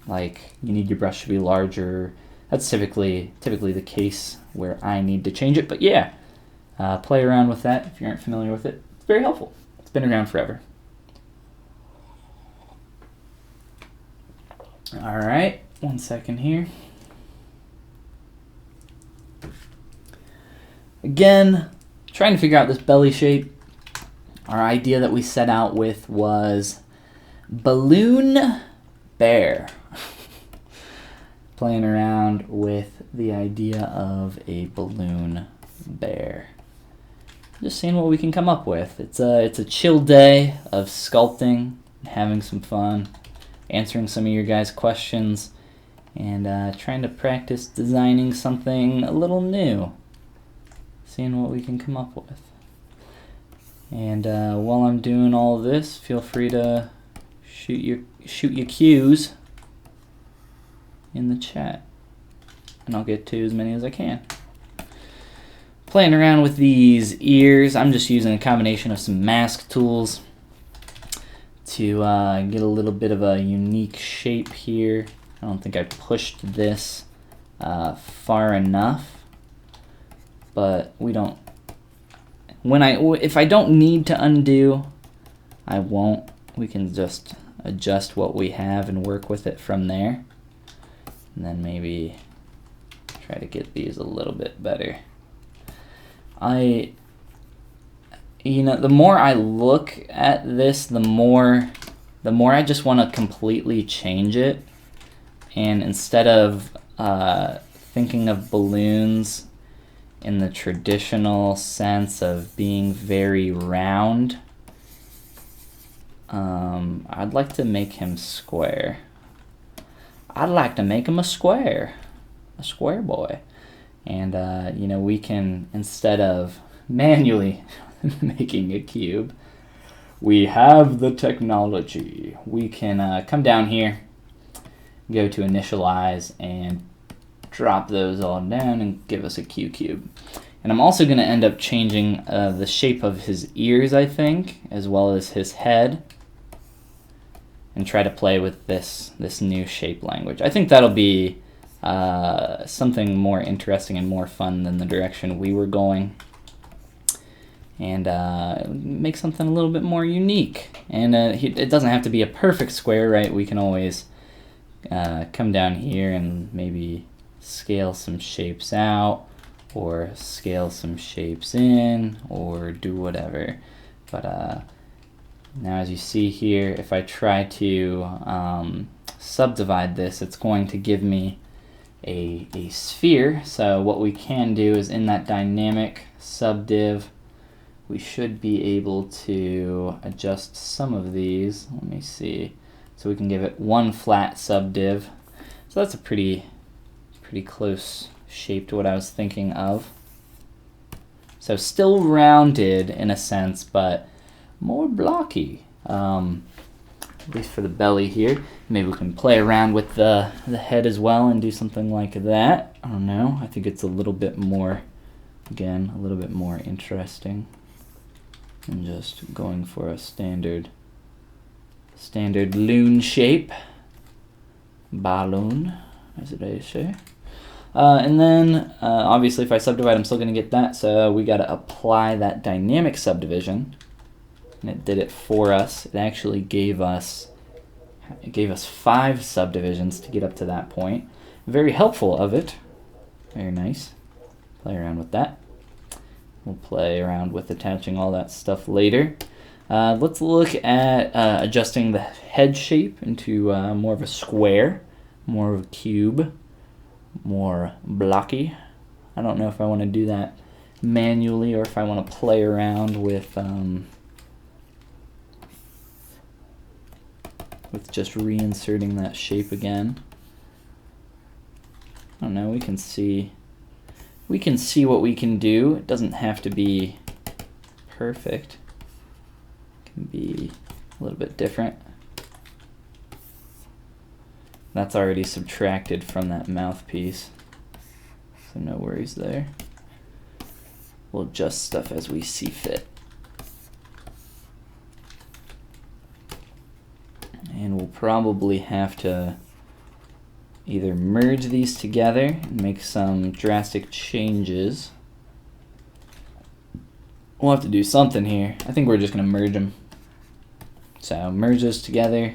like you need your brush to be larger. That's typically the case where I need to change it. But yeah, play around with that if you aren't familiar with it. It's very helpful. It's been around forever. All right, 1 second here. Again, trying to figure out this belly shape. Our idea that we set out with was balloon bear. Playing around with the idea of a balloon bear. Just seeing what we can come up with. It's a chill day of sculpting, having some fun, answering some of your guys' questions, and trying to practice designing something a little new. Seeing what we can come up with. And while I'm doing all of this, feel free to shoot your cues in the chat, and I'll get to as many as I can. Playing around with these ears, I'm just using a combination of some mask tools to get a little bit of a unique shape here. I don't think I pushed this far enough, but we don't. If I don't need to undo, I won't. We can just adjust what we have and work with it from there. And then maybe try to get these a little bit better. The more I look at this, the more I just want to completely change it. And instead of thinking of balloons in the traditional sense of being very round, I'd like to make him square. I'd like to make him a square boy. And we can, instead of manually making a cube, we have the technology. We can come down here, go to initialize, and drop those all down and give us a Q cube. And I'm also going to end up changing the shape of his ears, I think, as well as his head, and try to play with this new shape language. I think that'll be something more interesting and more fun than the direction we were going, and make something a little bit more unique. And it doesn't have to be a perfect square, right? We can always come down here and maybe scale some shapes out, or scale some shapes in, or do whatever. But now, as you see here, if I try to subdivide this, it's going to give me a sphere. So what we can do is, in that dynamic subdiv, we should be able to adjust some of these. Let me see. So we can give it one flat subdiv. So that's a pretty close shape to what I was thinking of. So still rounded in a sense, but more blocky. At least for the belly here. Maybe we can play around with the head as well and do something like that. I don't know. I think it's a little bit more, again, a little bit more interesting than just going for a standard loon shape. Balloon, as they say. And then, obviously, if I subdivide, I'm still going to get that. So we got to apply that dynamic subdivision. And it did it for us. It actually gave us 5 subdivisions to get up to that point. Very helpful of it. Very nice. Play around with that. We'll play around with attaching all that stuff later. Let's look at adjusting the head shape into more of a square, more of a cube, more blocky. I don't know if I want to do that manually or if I want to play around with with just reinserting that shape again. I don't know, we can see what we can do. It doesn't have to be perfect. It can be a little bit different. That's already subtracted from that mouthpiece, so no worries there. We'll adjust stuff as we see fit. And we'll probably have to either merge these together and make some drastic changes. We'll have to do something here. I think we're just going to merge them. So merge those together.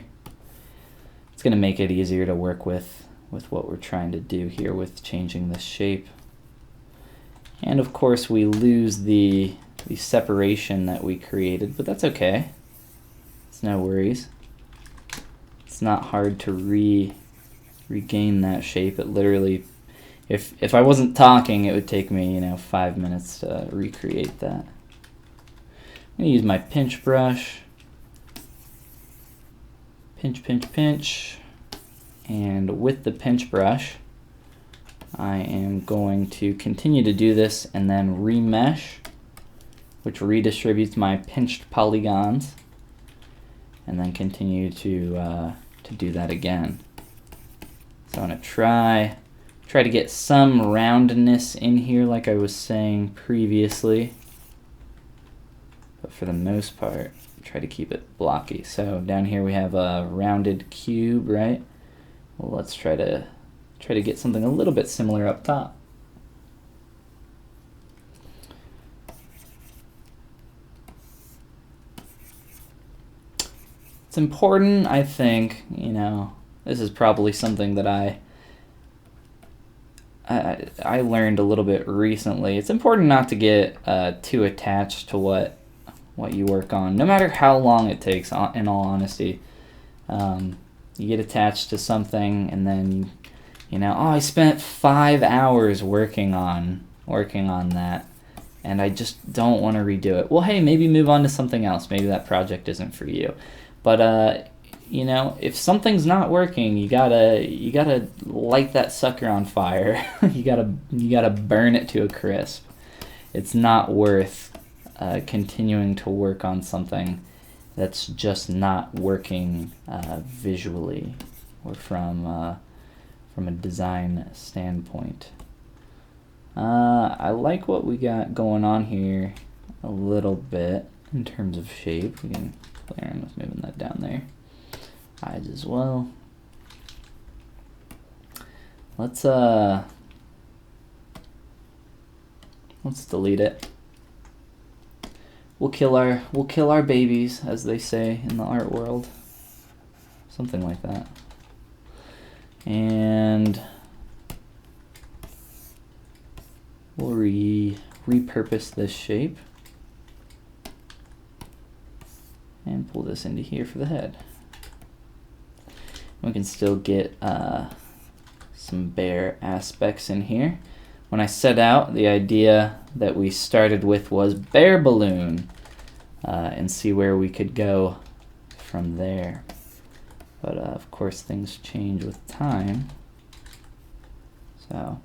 It's going to make it easier to work with what we're trying to do here with changing the shape. And of course we lose the separation that we created, but that's okay. It's no worries. It's not hard to regain that shape. It literally, if I wasn't talking, it would take me, 5 minutes to recreate that. I'm going to use my pinch brush. Pinch, pinch, pinch. And with the pinch brush, I am going to continue to do this and then remesh, which redistributes my pinched polygons, and then continue to do that again. So I'm going to try to get some roundness in here like I was saying previously, but for the most part try to keep it blocky. So down here we have a rounded cube, right? Well, let's try to get something a little bit similar up top. It's important, I think, this is probably something that I learned a little bit recently. It's important not to get too attached to what you work on, no matter how long it takes, in all honesty. You get attached to something and then, oh, I spent 5 hours working on that and I just don't want to redo it. Well, hey, maybe move on to something else. Maybe that project isn't for you. But if something's not working, you gotta light that sucker on fire. you gotta burn it to a crisp. It's not worth continuing to work on something that's just not working visually or from a design standpoint. I like what we got going on here a little bit in terms of shape. We can play around with moving that down there. Eyes as well. Let's delete it. We'll kill our babies, as they say in the art world. Something like that. And we'll repurpose this shape and pull this into here for the head. We can still get some bare aspects in here. When I set out, the idea that we started with was bare balloon, and see where we could go from there. But of course things change with time, so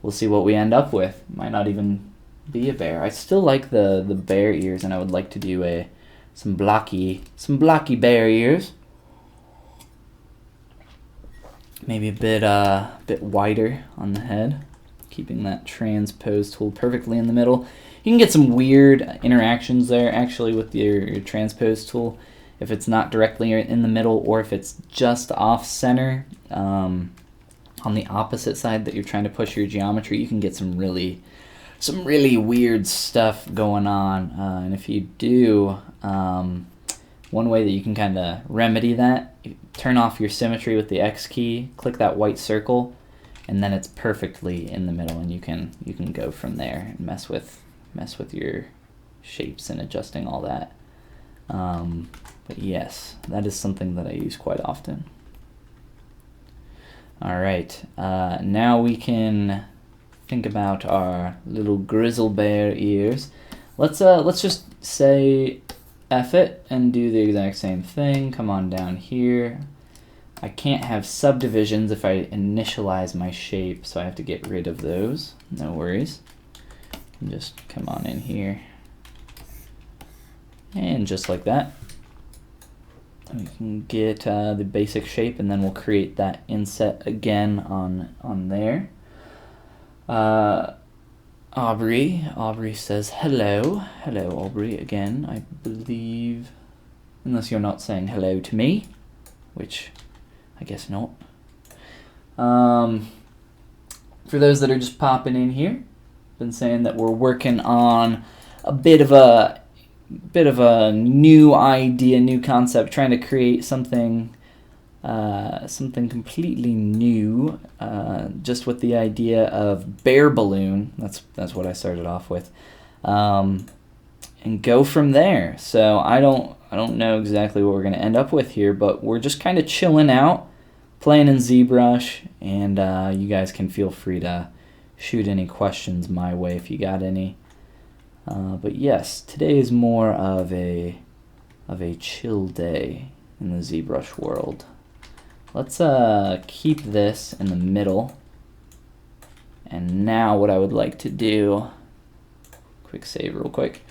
we'll see what we end up with. Might not even be a bear. I still like the bear ears, and I would like to do some blocky bear ears. Maybe a bit wider on the head, keeping that transpose tool perfectly in the middle. You can get some weird interactions there actually with your transpose tool if it's not directly in the middle, or if it's just off center on the opposite side that you're trying to push your geometry. You can get some really weird stuff going on, and if you do, one way that you can kind of remedy that, turn off your symmetry with the X key, click that white circle, and then it's perfectly in the middle, and you can go from there and mess with your shapes and adjusting all that. But yes, that is something that I use quite often. All right, now we can think about our little grizzle bear ears. Let's just say F it and do the exact same thing. Come on down here. I can't have subdivisions if I initialize my shape, so I have to get rid of those. No worries. And just come on in here. And just like that, we can get the basic shape, and then we'll create that inset again on there. Aubrey says hello. Hello, Aubrey, again, I believe. Unless you're not saying hello to me, which I guess not. For those that are just popping in here, been saying that we're working on a bit of a new idea, new concept, trying to create something completely new, just with the idea of bear balloon. That's what I started off with, and go from there. So I don't know exactly what we're going to end up with here, but we're just kind of chilling out, playing in ZBrush, and you guys can feel free to shoot any questions my way if you got any. But yes, today is more of a chill day in the ZBrush world. Let's keep this in the middle. And now what I would like to do, quick save real quick.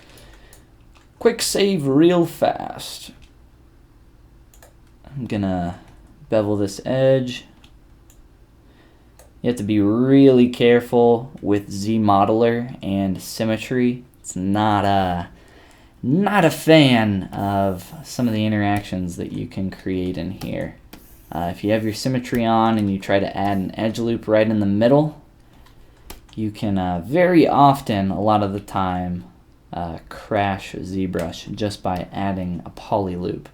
Quick save real fast. I'm gonna bevel this edge. You have to be really careful with ZModeler and symmetry. It's not a fan of some of the interactions that you can create in here. If you have your symmetry on and you try to add an edge loop right in the middle, you can very often, a lot of the time, crash ZBrush just by adding a poly loop.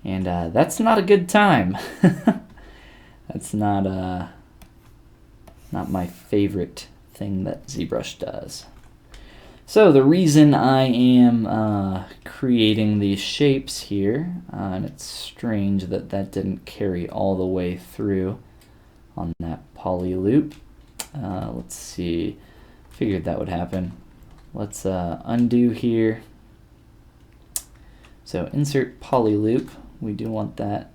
And that's not a good time. That's not my favorite thing that ZBrush does. So the reason I am creating these shapes here, and it's strange that that didn't carry all the way through on that poly loop. Let's see, figured that would happen. Let's undo here. So insert poly loop, we do want that.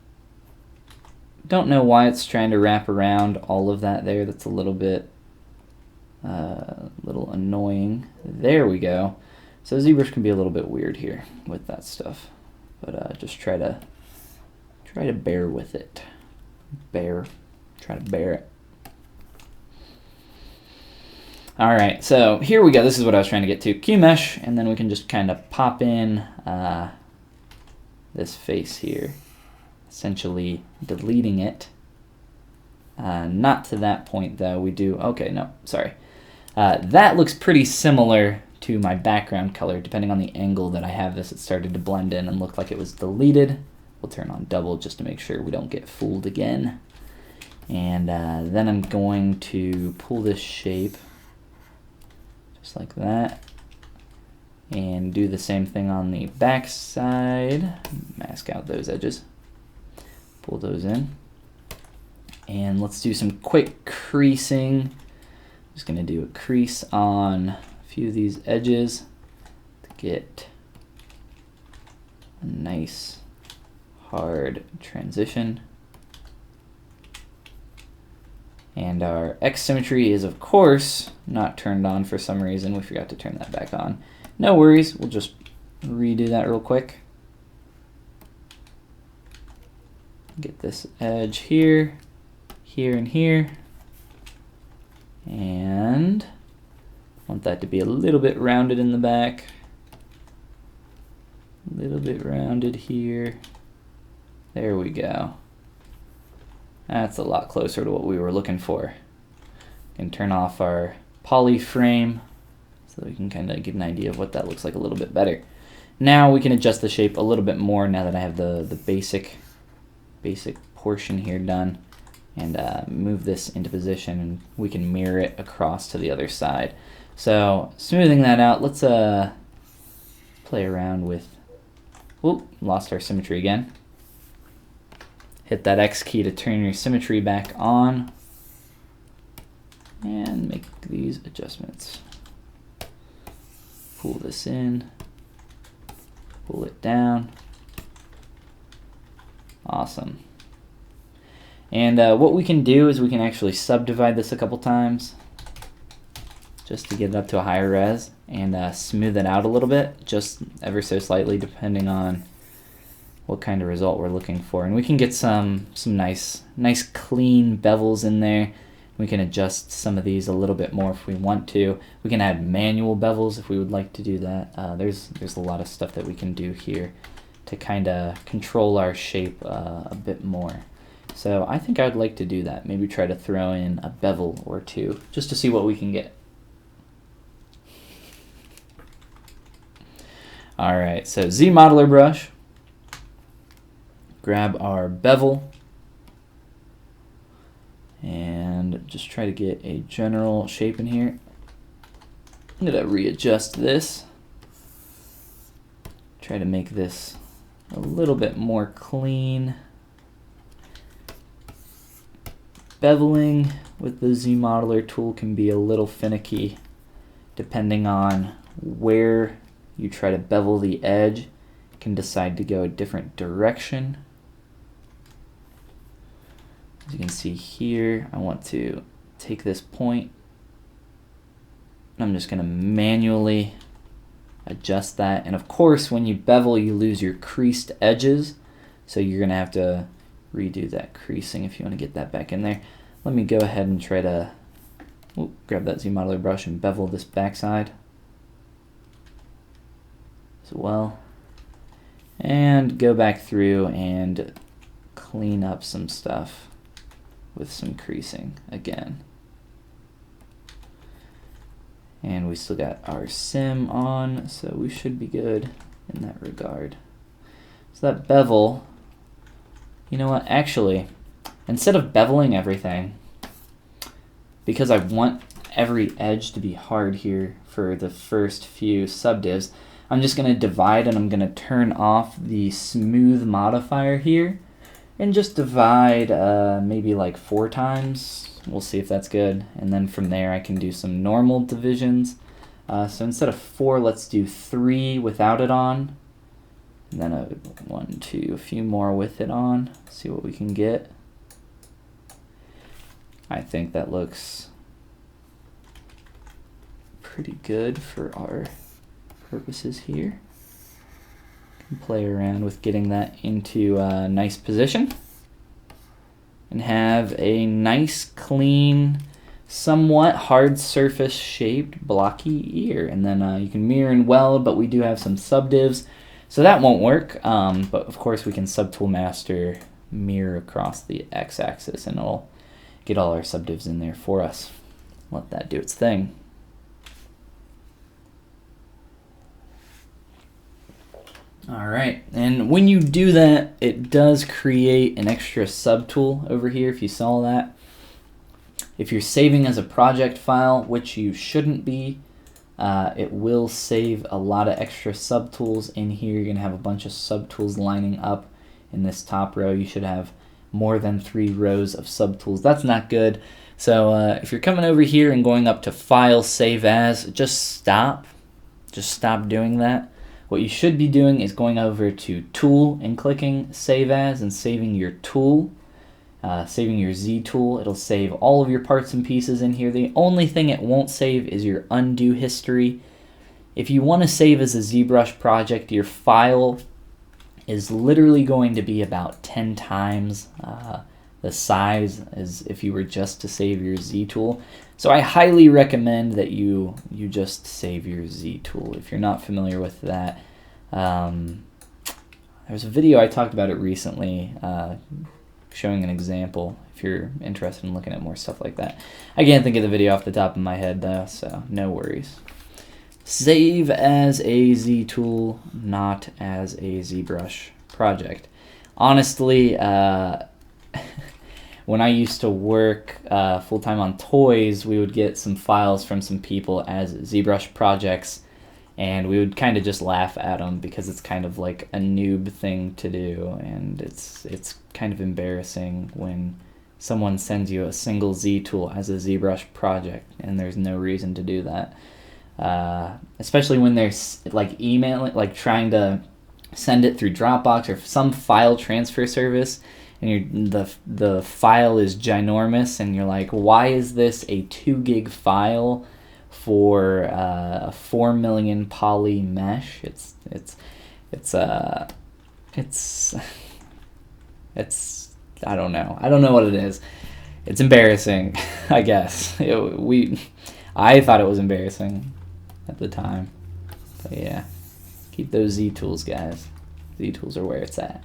Don't know why it's trying to wrap around all of that there. That's a little bit annoying. There we go. So ZBrush can be a little bit weird here with that stuff, but just try to bear with it. Try to bear it. All right, so here we go. This is what I was trying to get to. QMesh, and then we can just kind of pop in this face here, essentially deleting it. Not to that point though. We do, okay, no, sorry. That looks pretty similar to my background color. Depending on the angle that I have this, it started to blend in and look like it was deleted. We'll turn on double just to make sure we don't get fooled again. And then I'm going to pull this shape just like that and do the same thing on the back side. Mask out those edges, pull those in, and let's do some quick creasing. Just gonna do a crease on a few of these edges to get a nice hard transition. And our X symmetry is, of course, not turned on for some reason. We forgot to turn that back on. No worries, we'll just redo that real quick. Get this edge here, here, and here. And want that to be a little bit rounded in the back. A little bit rounded here. There we go. That's a lot closer to what we were looking for. We can turn off our poly frame so we can kind of get an idea of what that looks like a little bit better. Now we can adjust the shape a little bit more now that I have the basic portion here done, and move this into position, and we can mirror it across to the other side. So smoothing that out, let's play around with, whoop, lost our symmetry again. Hit that X key to turn your symmetry back on and make these adjustments. Pull this in, pull it down. Awesome. And what we can do is we can actually subdivide this a couple times just to get it up to a higher res, and smooth it out a little bit, just ever so slightly, depending on what kind of result we're looking for. And we can get some nice clean bevels in there. We can adjust some of these a little bit more if we want to. We can add manual bevels if we would like to do that. There's a lot of stuff that we can do here to kind of control our shape a bit more. So I think I'd like to do that. Maybe try to throw in a bevel or two just to see what we can get. All right, so ZModeler brush. Grab our bevel and just try to get a general shape in here. I'm gonna readjust this. Try to make this a little bit more clean. Beveling with the ZModeler tool can be a little finicky depending on where you try to bevel the edge. You can decide to go a different direction. As you can see here, I want to take this point and I'm just going to manually adjust that. And of course, when you bevel, you lose your creased edges, so you're going to have to redo that creasing if you want to get that back in there. Let me go ahead and try to grab that ZModeler brush and bevel this backside as well, and go back through and clean up some stuff with some creasing again. And we still got our sim on, so we should be good in that regard. So that bevel, you know what, actually, instead of beveling everything, because I want every edge to be hard here for the first few subdivs, I'm just going to divide, and I'm going to turn off the smooth modifier here and just divide maybe like 4 times. We'll see if that's good. And then from there I can do some normal divisions. So instead of 4, let's do 3 without it on. And then 1, 2, a few more with it on. See what we can get. I think that looks pretty good for our purposes here. Play around with getting that into a nice position and have a nice, clean, somewhat hard surface shaped blocky ear. And then you can mirror and weld, but we do have some subdivs, so that won't work. But of course we can subtool master mirror across the x-axis and it'll get all our subdivs in there for us. Let that do its thing. All right, and when you do that, it does create an extra subtool over here, if you saw that. If you're saving as a project file, which you shouldn't be, it will save a lot of extra subtools in here. You're gonna have a bunch of subtools lining up in this top row. You should have more than 3 rows of subtools. That's not good. So if you're coming over here and going up to File, Save As, just stop. Just stop doing that. What you should be doing is going over to Tool and clicking Save As and saving your tool, saving your Z tool. It'll save all of your parts and pieces in here. The only thing it won't save is your undo history. If you want to save as a ZBrush project, your file is literally going to be about 10 times the size as if you were just to save your Z tool. So I highly recommend that you just save your Z tool if you're not familiar with that. There's a video I talked about it recently showing an example if you're interested in looking at more stuff like that. I can't think of the video off the top of my head though, so no worries. Save as a Z tool, not as a ZBrush project. Honestly, when I used to work full-time on toys, we would get some files from some people as ZBrush projects, and we would kind of just laugh at them because it's kind of like a noob thing to do, and it's kind of embarrassing when someone sends you a single Z tool as a ZBrush project, and there's no reason to do that. Especially when they're like emailing, like trying to send it through Dropbox or some file transfer service, and the file is ginormous, and you're like, why is this a 2 gig file for a 4 million poly mesh? It's I don't know. I don't know what it is. It's embarrassing, I guess. I thought it was embarrassing at the time. But yeah, keep those Z tools, guys. Z tools are where it's at.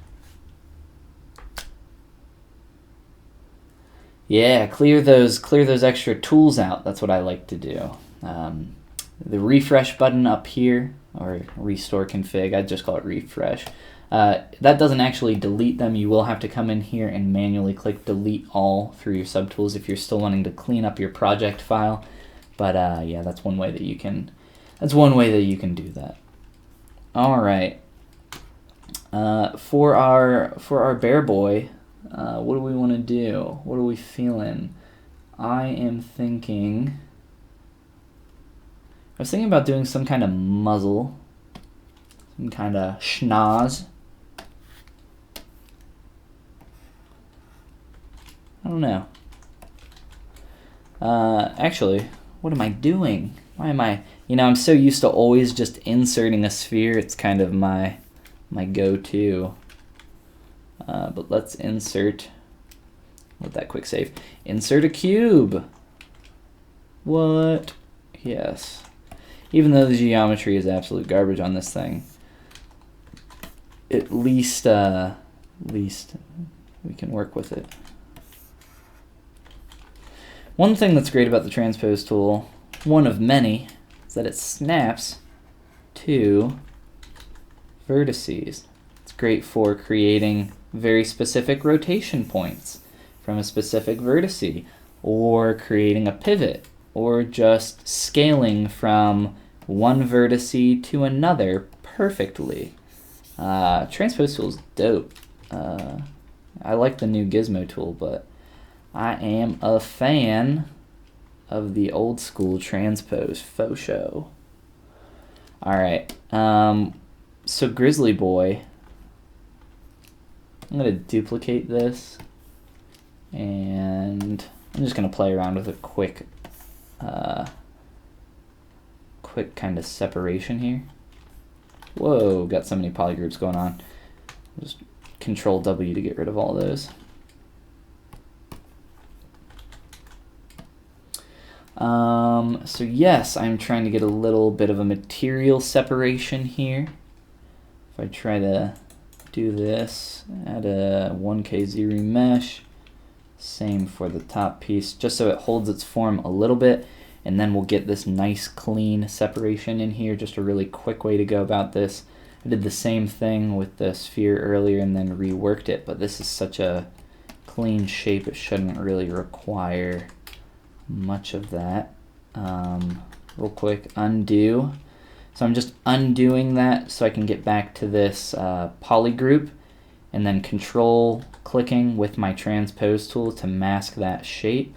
Yeah, clear those extra tools out. That's what I like to do. The refresh button up here, or restore config, I just call it refresh. That doesn't actually delete them. You will have to come in here and manually click delete all through your subtools if you're still wanting to clean up your project file. But yeah, that's one way that you can. That's one way that you can do that. All right. For our bear boy, what do we want to do? What are we feeling? I was thinking about doing some kind of muzzle, some kind of schnoz. I don't know. Actually, what am I doing? Why am I... I'm so used to always just inserting a sphere. It's kind of my go-to. But let's insert... Let that quick save. Insert a cube. What? Yes. Even though the geometry is absolute garbage on this thing, at least we can work with it. One thing that's great about the transpose tool, one of many, is that it snaps to vertices. It's great for creating very specific rotation points from a specific vertice, or creating a pivot, or just scaling from one vertice to another perfectly. Transpose tool is dope. I like the new Gizmo tool, but I am a fan of the old school transpose faux show. Alright, so Grizzly Boy, I'm going to duplicate this, and I'm just going to play around with a quick kind of separation here. Whoa, got so many polygroups going on. Just Control W to get rid of all those. So yes, I'm trying to get a little bit of a material separation here. If I try to do this, add a 1K ZBrush, same for the top piece, just so it holds its form a little bit, and then we'll get this nice clean separation in here. Just a really quick way to go about this. I did the same thing with the sphere earlier and then reworked it, but this is such a clean shape, it shouldn't really require much of that. Real quick, undo. So I'm just undoing that so I can get back to this poly group, and then control clicking with my transpose tool to mask that shape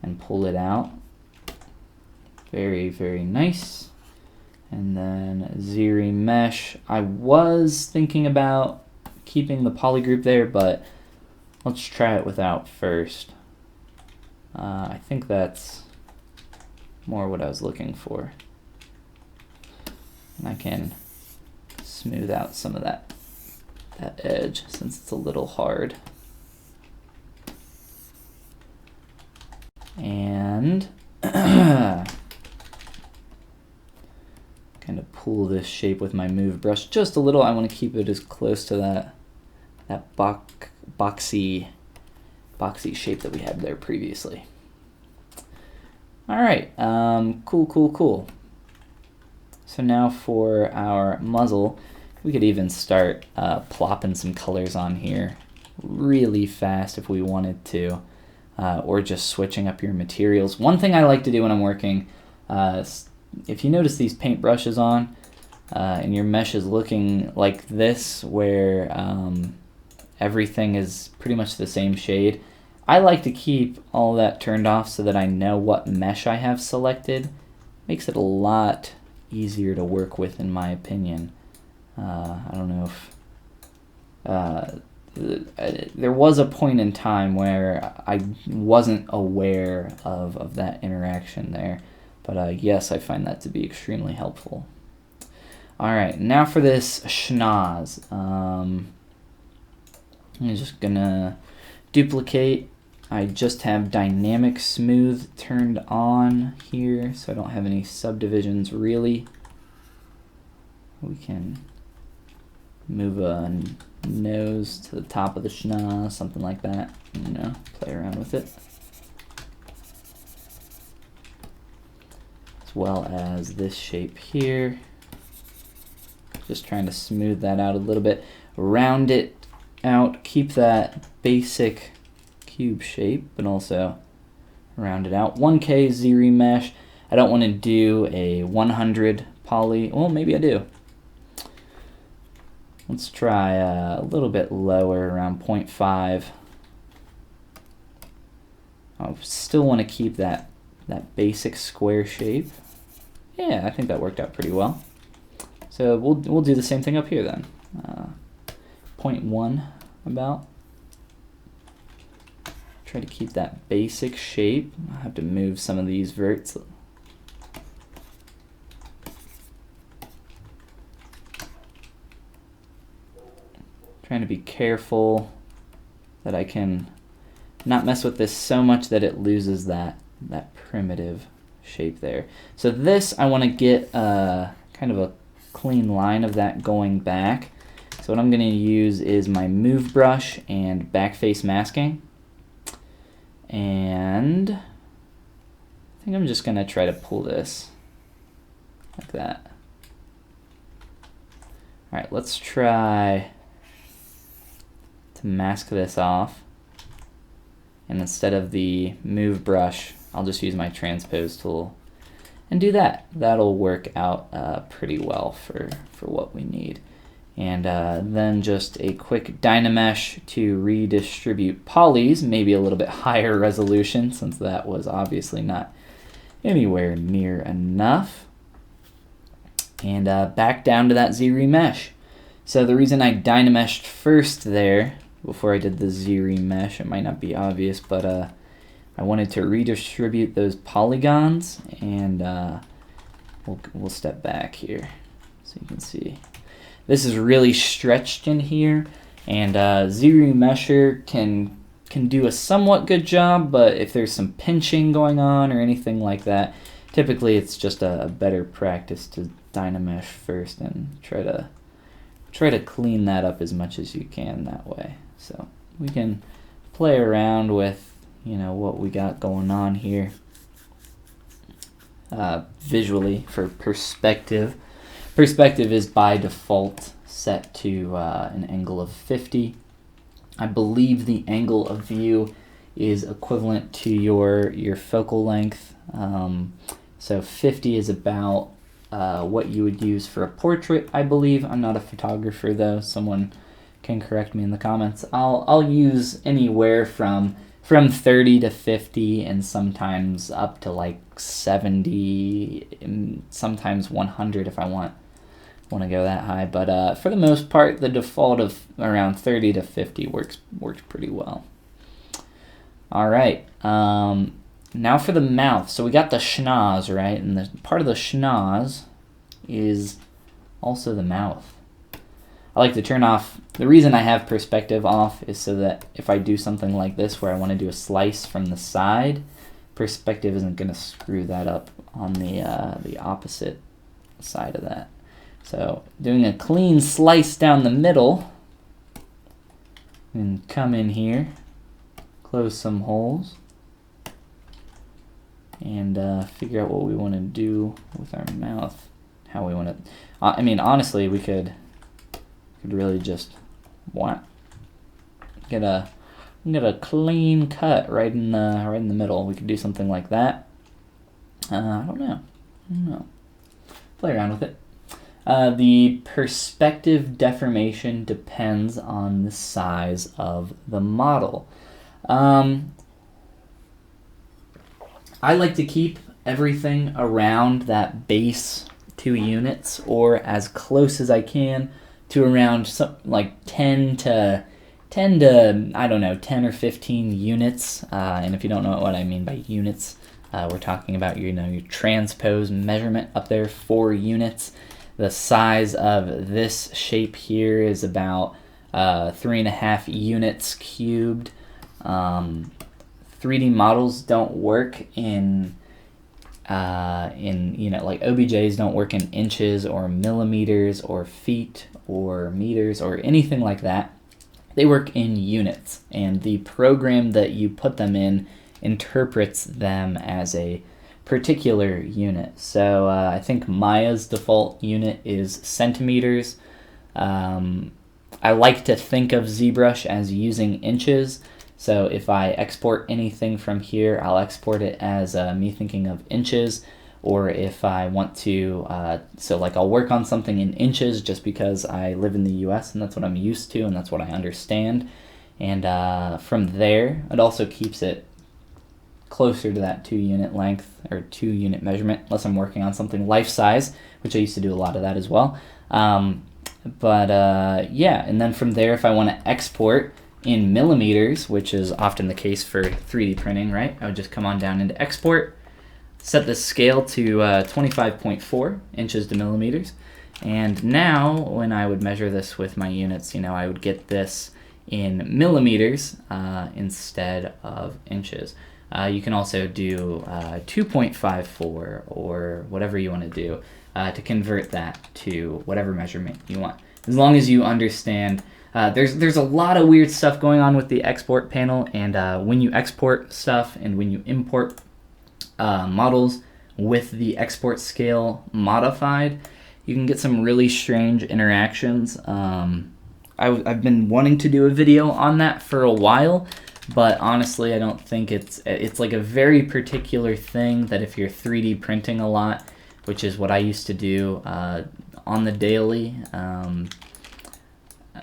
and pull it out. Very, very nice. And then ZBrush. I was thinking about keeping the poly group there, but let's try it without first. I think that's more what I was looking for. And I can smooth out some of that edge since it's a little hard. And kind of pull this shape with my move brush just a little. I want to keep it as close to that boxy shape that we had there previously. All right, cool. So now for our muzzle, we could even start plopping some colors on here really fast if we wanted to, or just switching up your materials. One thing I like to do when I'm working, if you notice these paint brushes on, and your mesh is looking like this, where everything is pretty much the same shade, I like to keep all that turned off so that I know what mesh I have selected. Makes it a lot easier to work with, in my opinion. I don't know if there was a point in time where I wasn't aware of that interaction there, but yes, I find that to be extremely helpful. All right, now for this schnoz. I'm just gonna duplicate. I just have dynamic smooth turned on here, so I don't have any subdivisions really. We can move a nose to the top of the schnoz, something like that, you know, play around with it. As well as this shape here. Just trying to smooth that out a little bit, round it out, keep that basic cube shape, but also round it out. 1K ZBrush. I don't want to do a 100 poly. Well, maybe I do. Let's try a little bit lower, around 0.5. I still want to keep that basic square shape. Yeah, I think that worked out pretty well. So we'll do the same thing up here then. 0.1 about. Try to keep that basic shape. I have to move some of these verts. Trying to be careful that I can not mess with this so much that it loses that primitive shape there. So this, I want to get kind of a clean line of that going back. So what I'm going to use is my move brush and backface masking. And I think I'm just going to try to pull this like that. All right, let's try to mask this off. And instead of the move brush, I'll just use my transpose tool and do that. That'll work out pretty well for what we need. And then just a quick Dynamesh to redistribute polys, maybe a little bit higher resolution, since that was obviously not anywhere near enough. And back down to that ZBrush. So the reason I Dynameshed first there, before I did the ZBrush, it might not be obvious, but I wanted to redistribute those polygons, and we'll step back here so you can see. This is really stretched in here, and ZBrush can do a somewhat good job, but if there's some pinching going on or anything like that, typically it's just a better practice to Dynamesh first and try to clean that up as much as you can that way. So we can play around with, you know, what we got going on here visually for perspective. Perspective is by default set to an angle of 50. I believe the angle of view is equivalent to your focal length. So 50 is about what you would use for a portrait, I believe. I'm not a photographer though. Someone can correct me in the comments. I'll use anywhere from 30 to 50 and sometimes up to like 70 and sometimes 100 if I want to go that high, but for the most part the default of around 30 to 50 works pretty well. All right, now for the mouth. So we got the schnoz, right? And the part of the schnoz is also the mouth. I like to turn off, the reason I have perspective off is so that if I do something like this where I want to do a slice from the side, perspective isn't going to screw that up on the opposite side of that. So doing a clean slice down the middle, and come in here, close some holes, and figure out what we want to do with our mouth, how we want to. I mean, honestly, we could really just get a clean cut right in the middle. We could do something like that. I don't know. Play around with it. The perspective deformation depends on the size of the model. I like to keep everything around that base 2 units or as close as I can to around like 10 to I don't know, 10 or 15 units. And if you don't know what I mean by units, we're talking about your transpose measurement up there, 4 units. The size of this shape here is about 3.5 units cubed. 3D models don't work in like OBJs don't work in inches or millimeters or feet or meters or anything like that. They work in units, and the program that you put them in interprets them as a particular unit. So I think Maya's default unit is centimeters. I like to think of ZBrush as using inches. So if I export anything from here, I'll export it as me thinking of inches. Or if I want to, so like I'll work on something in inches just because I live in the US and that's what I'm used to and that's what I understand. And from there, it also keeps it closer to that 2 unit length or 2 unit measurement, unless I'm working on something life size, which I used to do a lot of that as well. Yeah, and then from there, if I want to export in millimeters, which is often the case for 3D printing, right? I would just come on down into export, set the scale to 25.4 inches to millimeters. And now when I would measure this with my units, I would get this in millimeters instead of inches. You can also do 2.54 or whatever you want to do to convert that to whatever measurement you want. As long as you understand, there's a lot of weird stuff going on with the export panel, and when you export stuff and when you import models with the export scale modified, you can get some really strange interactions. I've been wanting to do a video on that for a while, but honestly, I don't think it's like a very particular thing that if you're 3D printing a lot, which is what I used to do on the daily,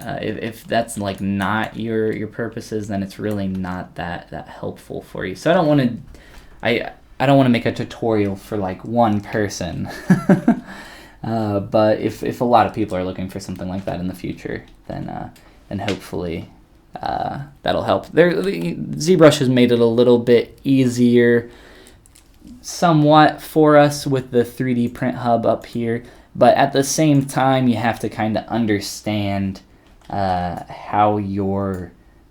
if that's like not your purposes, then it's really not that helpful for you. So I don't want to make a tutorial for like one person. But if a lot of people are looking for something like that in the future, then hopefully that'll help. ZBrush has made it a little bit easier somewhat for us with the 3D print hub up here, but at the same time you have to kind of understand how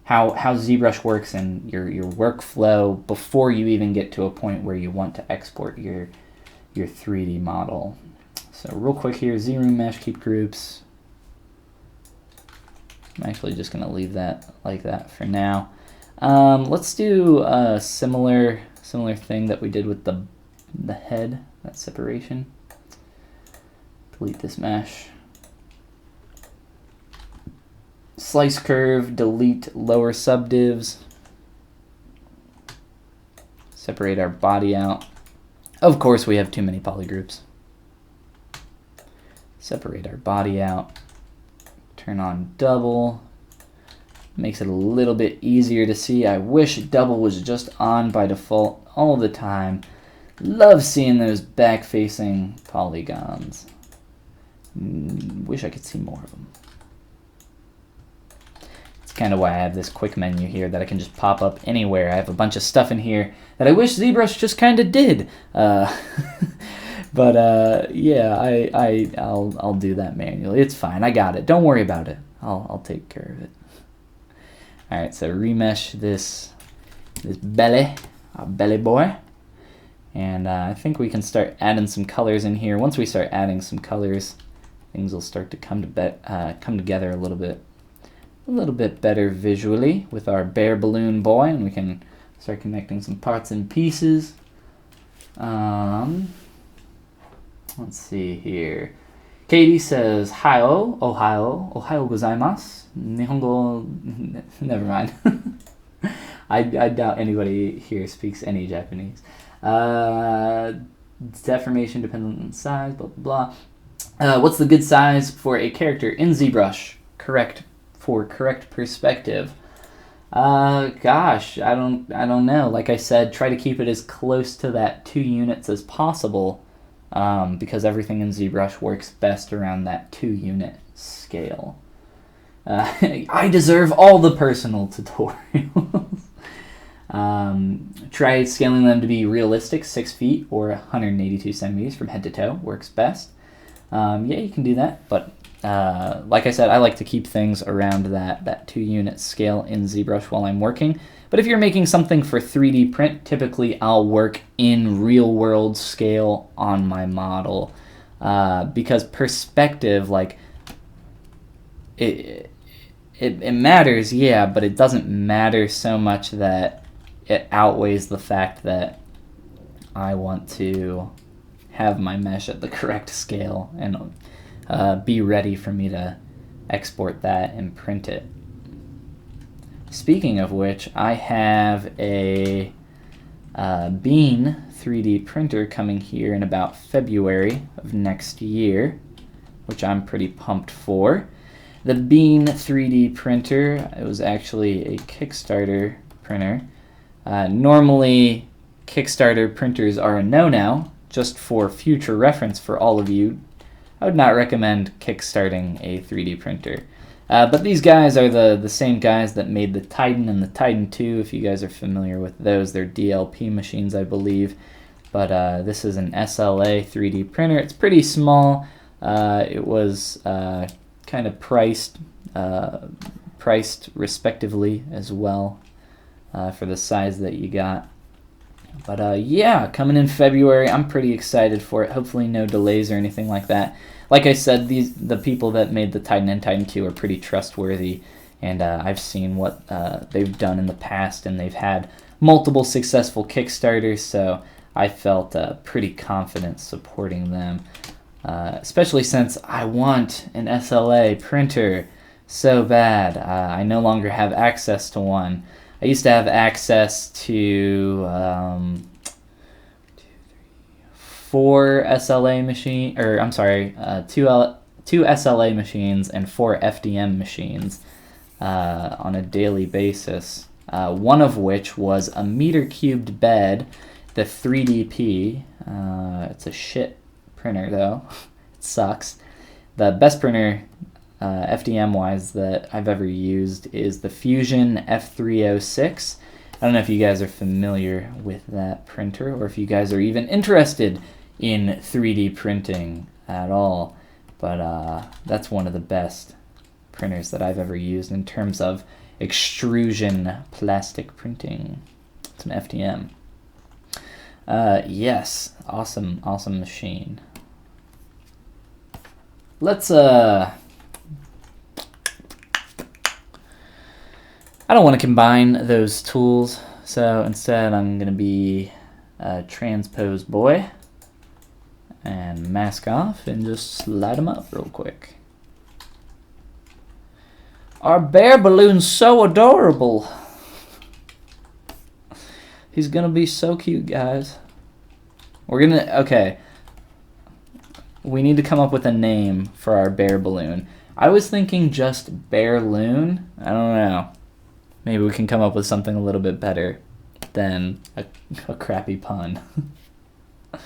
ZBrush works and your workflow before you even get to a point where you want to export your 3D model. So real quick here, Z-Room Mesh, keep groups. I'm actually just going to leave that like that for now. Let's do a similar thing that we did with the head, that separation. Delete this mesh. Slice curve, delete lower subdivs. Separate our body out. Of course, we have too many polygroups. Separate our body out. Turn on double. Makes it a little bit easier to see. I wish double was just on by default all the time. Love seeing those back-facing polygons. Wish I could see more of them. It's kind of why I have this quick menu here that I can just pop up anywhere. I have a bunch of stuff in here that I wish ZBrush just kind of did. But yeah, I'll do that manually. It's fine. I got it. Don't worry about it. I'll take care of it. All right, so remesh this belly, our belly boy, and I think we can start adding some colors in here. Once we start adding some colors, things will start to come together a little bit better visually with our bear balloon boy, and we can start connecting some parts and pieces. Let's see here. Katie says, Ohio gozaimasu. Nihongo, never mind. I doubt anybody here speaks any Japanese. Deformation depends on size, blah, blah, blah. What's the good size for a character in ZBrush? Correct perspective. Gosh, I don't know. Like I said, try to keep it as close to that 2 units as possible. Because everything in ZBrush works best around that 2 unit scale. I deserve all the personal tutorials. Try scaling them to be realistic, 6 feet or 182 centimeters from head to toe. Works best. Yeah, you can do that, but like I said, I like to keep things around that 2-unit scale in ZBrush while I'm working. But if you're making something for 3D print, typically I'll work in real-world scale on my model, because perspective, like, it matters, yeah, but it doesn't matter so much that it outweighs the fact that I want to have my mesh at the correct scale and be ready for me to export that and print it. Speaking of which, I have a Bean 3D printer coming here in about February of next year, which I'm pretty pumped for. The Bean 3D printer, it was actually a Kickstarter printer. Normally, Kickstarter printers are a no-no. Just for future reference for all of you, I would not recommend kickstarting a 3D printer. But these guys are the same guys that made the Titan and the Titan 2, if you guys are familiar with those. They're DLP machines, I believe. But this is an SLA 3D printer. It's pretty small. It was kind of priced respectively as well for the size that you got. But yeah, coming in February, I'm pretty excited for it. Hopefully no delays or anything like that. Like I said, the people that made the Titan and Titan 2 are pretty trustworthy, and I've seen what they've done in the past, and they've had multiple successful Kickstarters, so I felt pretty confident supporting them, especially since I want an SLA printer so bad. I no longer have access to one. I used to have access to 4 SLA machine, or I'm sorry, 2 SLA machines and 4 FDM machines on a daily basis. One of which was a meter-cubed bed, the 3DP. It's a shit printer though. It sucks. The best printer FDM-wise that I've ever used is the Fusion F306. I don't know if you guys are familiar with that printer, or if you guys are even interested in 3D printing at all, but that's one of the best printers that I've ever used in terms of extrusion plastic printing. It's an FDM. Yes, awesome machine. Let's I don't want to combine those tools, so instead I'm going to be a transpose boy and mask off and just slide them up real quick. Our bear balloon's so adorable. He's going to be so cute, guys. Okay. We need to come up with a name for our bear balloon. I was thinking just Bear Loon. I don't know. Maybe we can come up with something a little bit better than a crappy pun. I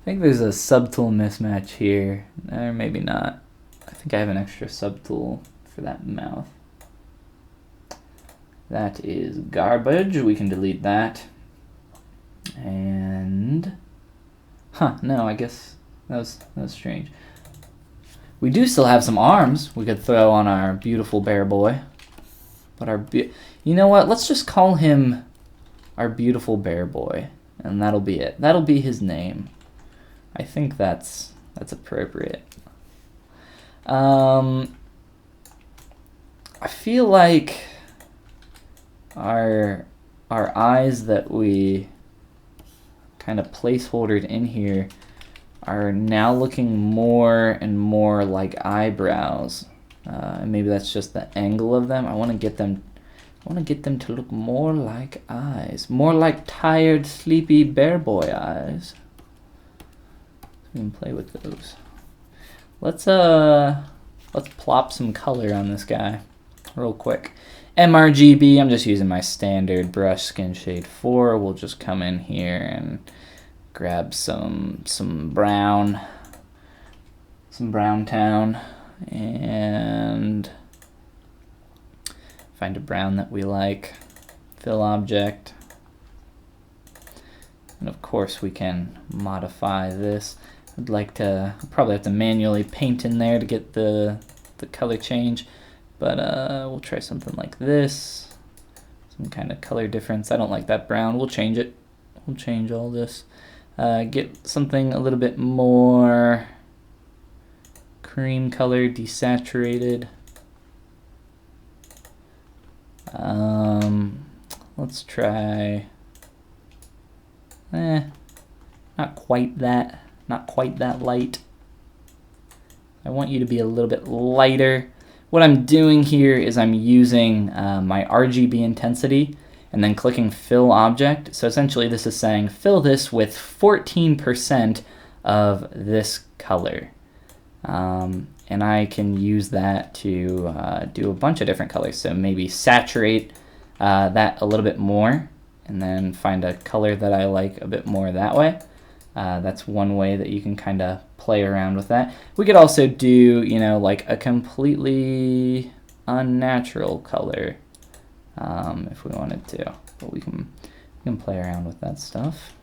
think there's a subtool mismatch here. Or maybe not. I think I have an extra subtool for that mouth. That is garbage. We can delete that. And... no, I guess that was strange. We do still have some arms we could throw on our beautiful bear boy. But you know what? Let's just call him our beautiful bear boy, and that'll be it. That'll be his name. I think that's appropriate. I feel like our eyes that we kind of placeholdered in here are now looking more and more like eyebrows. And maybe that's just the angle of them. I want to get them to look more like eyes, more like tired, sleepy bear boy eyes. We can play with those. Let's plop some color on this guy real quick. MRGB, I'm just using my standard brush, Skin Shade 4. We'll just come in here and grab some brown town, and find a brown that we like. Fill object. And of course we can modify this. I'd like to probably have to manually paint in there to get the color change, but we'll try something like this. Some kind of color difference. I don't like that brown. We'll change it. We'll change all this. Get something a little bit more cream color, desaturated. Let's try, not quite that light. I want you to be a little bit lighter. What I'm doing here is I'm using my RGB intensity and then clicking fill object. So essentially this is saying fill this with 14% of this color. And I can use that to do a bunch of different colors. So maybe saturate that a little bit more and then find a color that I like a bit more that way. That's one way that you can kind of play around with that. We could also do, you know, like a completely unnatural color if we wanted to. But we can play around with that stuff.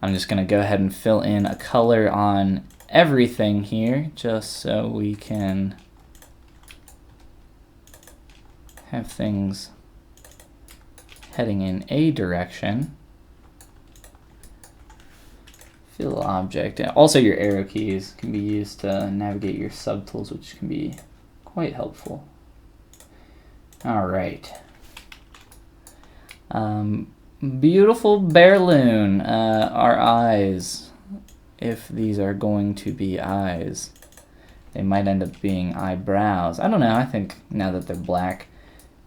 I'm just going to go ahead and fill in a color on everything here just so we can have things heading in a direction. Fill object. And also your arrow keys can be used to navigate your subtools, which can be quite helpful. All right. Beautiful Bearloon. Our eyes, if these are going to be eyes, they might end up being eyebrows. I don't know. I think now that they're black,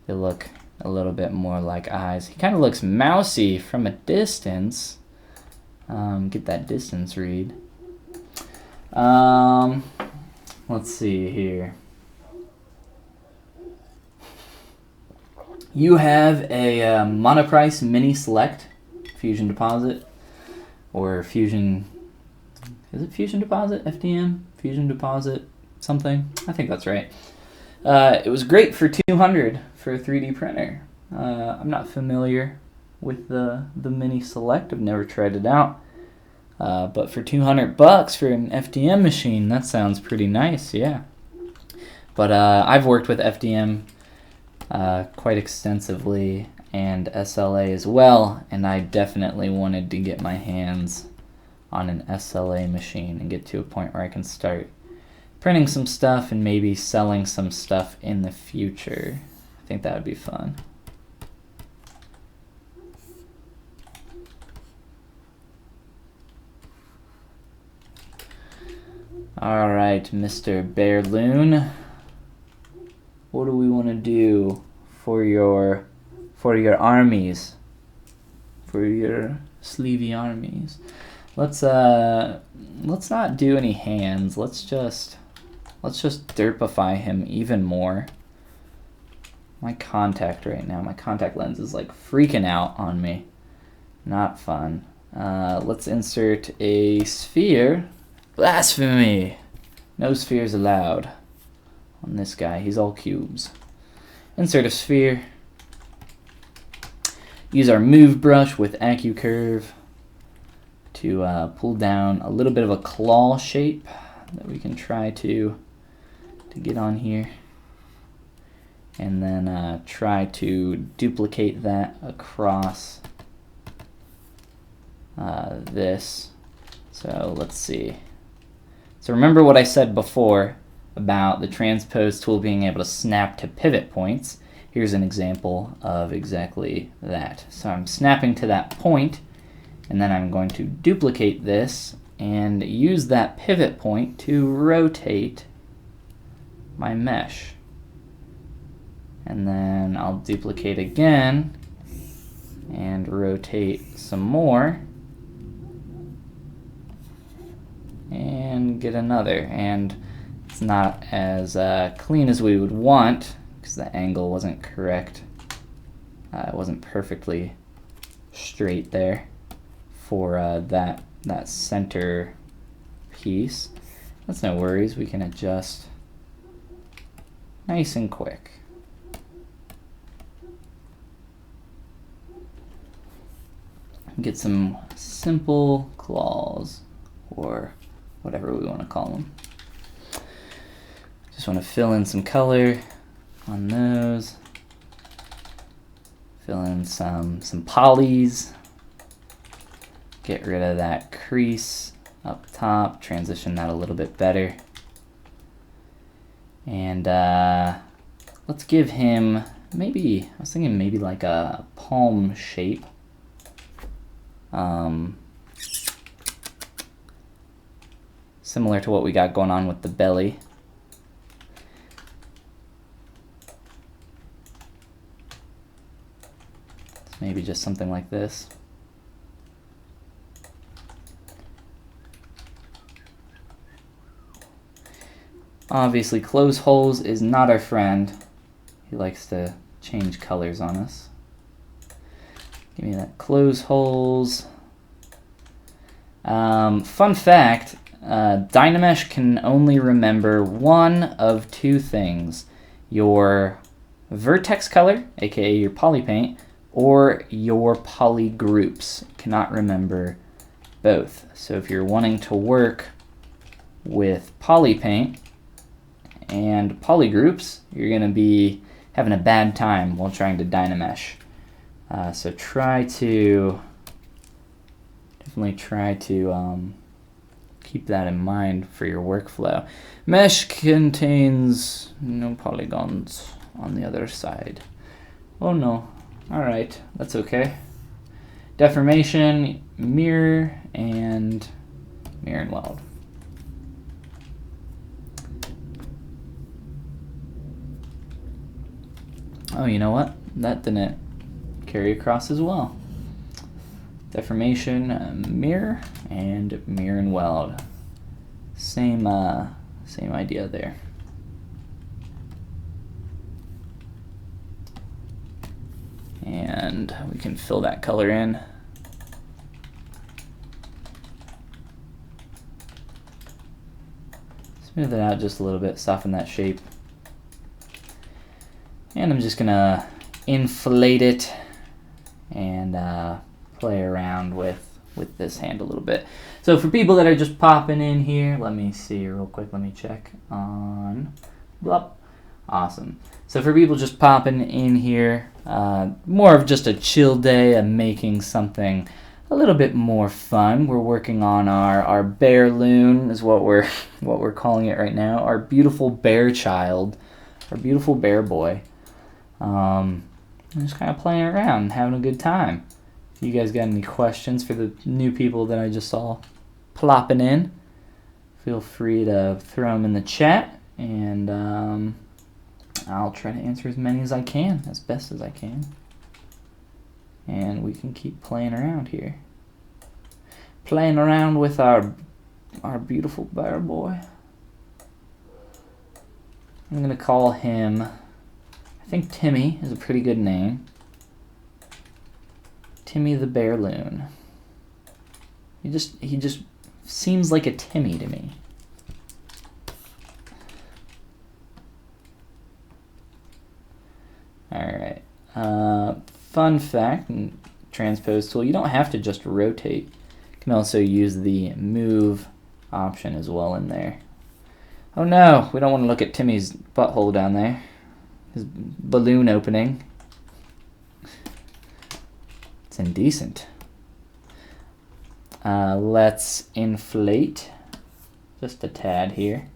they look a little bit more like eyes. He kind of looks mousy from a distance. Get that distance read. Let's see here. You have a Monoprice Mini Select Fusion Deposit, or Fusion, is it Fusion Deposit? FDM? Fusion Deposit something? I think that's right. It was great for $200 for a 3D printer. I'm not familiar with the Mini Select. I've never tried it out. But for $200 for an FDM machine, that sounds pretty nice, yeah. But I've worked with FDM quite extensively, and SLA as well, and I definitely wanted to get my hands on an SLA machine and get to a point where I can start printing some stuff and maybe selling some stuff in the future. I think that would be fun. All right, Mr. Bearloon. What do we want to do for your armies? For your sleevey armies. Let's not do any hands. Let's just derpify him even more. My contact right now, my contact lens is like freaking out on me. Not fun. Let's insert a sphere. Blasphemy! No spheres allowed on this guy. He's all cubes. Insert a sphere. Use our move brush with AccuCurve to pull down a little bit of a claw shape that we can try to get on here. And then try to duplicate that across this. So let's see. So remember what I said before about the transpose tool being able to snap to pivot points. Here's an example of exactly that. So I'm snapping to that point, and then I'm going to duplicate this and use that pivot point to rotate my mesh. And then I'll duplicate again and rotate some more and get another. And it's not as clean as we would want because the angle wasn't correct. It wasn't perfectly straight there for that center piece. That's no worries, we can adjust nice and quick. Get some simple claws, or whatever we want to call them. Just want to fill in some color on those. Fill in some polys. Get rid of that crease up top. Transition that a little bit better. And let's give him maybe, I was thinking maybe like a palm shape. Similar to what we got going on with the belly. Maybe just something like this. Obviously, close holes is not our friend. He likes to change colors on us. Give me that close holes. Fun fact, Dynamesh can only remember one of two things. Your vertex color, aka your poly paint, or your poly groups. It cannot remember both. So if you're wanting to work with poly paint and poly groups, you're going to be having a bad time while trying to Dynamesh. So definitely try to keep that in mind for your workflow. Mesh contains no polygons on the other side. Oh no. Alright, that's okay. Deformation, mirror and weld. Oh, you know what? That didn't carry across as well. Deformation, mirror, and mirror and weld. Same idea there. And we can fill that color in. Smooth it out just a little bit, soften that shape. And I'm just gonna inflate it and play around with this hand a little bit. So for people that are just popping in here, let me see real quick, let me check on, blup. Awesome. So for people just popping in here, more of just a chill day of making something a little bit more fun. We're working on our bear loon is what we're calling it right now. Our beautiful bear child, our beautiful bear boy. Just kind of playing around, having a good time. If you guys got any questions for the new people that I just saw plopping in, feel free to throw them in the chat, and I'll try to answer as many as I can, as best as I can. And we can keep playing around here. Playing around with our beautiful bear boy. I'm going to call him, I think Timmy is a pretty good name. Timmy the Bear Loon. He just seems like a Timmy to me. Alright. Fun fact, transpose tool, you don't have to just rotate. You can also use the move option as well in there. Oh no, we don't want to look at Timmy's butthole down there. His balloon opening. It's indecent. Let's inflate just a tad here.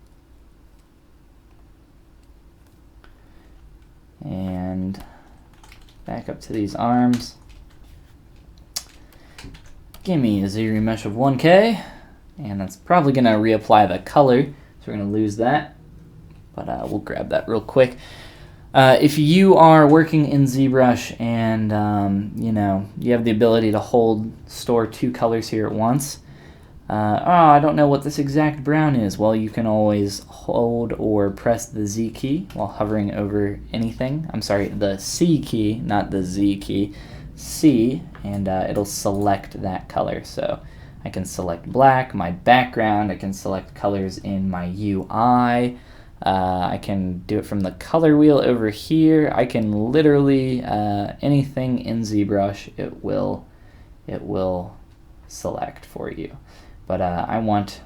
And back up to these arms. Give me a ZBrush of 1K. And that's probably going to reapply the color. So we're going to lose that. But we'll grab that real quick. If you are working in ZBrush and you have the ability to store two colors here at once, I don't know what this exact brown is. Well, you can always hold or press the Z key while hovering over anything. I'm sorry, the C key, not the Z key. C, and it'll select that color. So I can select black, my background, I can select colors in my UI, I can do it from the color wheel over here. I can literally, anything in ZBrush, it will select for you. But I want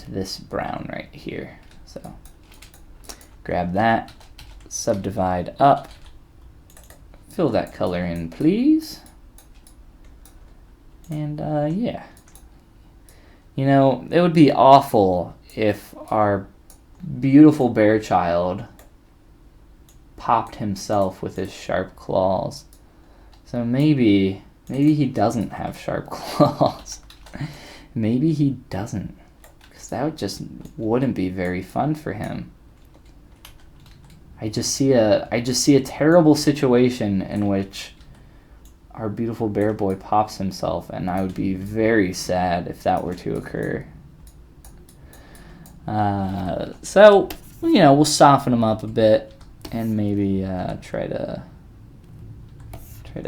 this brown right here. So grab that, subdivide up, fill that color in, please. And yeah, you know, it would be awful if our beautiful bear child popped himself with his sharp claws. So maybe he doesn't have sharp claws. Maybe he doesn't, because that just wouldn't be very fun for him. I just see a terrible situation in which our beautiful bear boy pops himself, and I would be very sad if that were to occur. So, you know, we'll soften him up a bit and maybe try to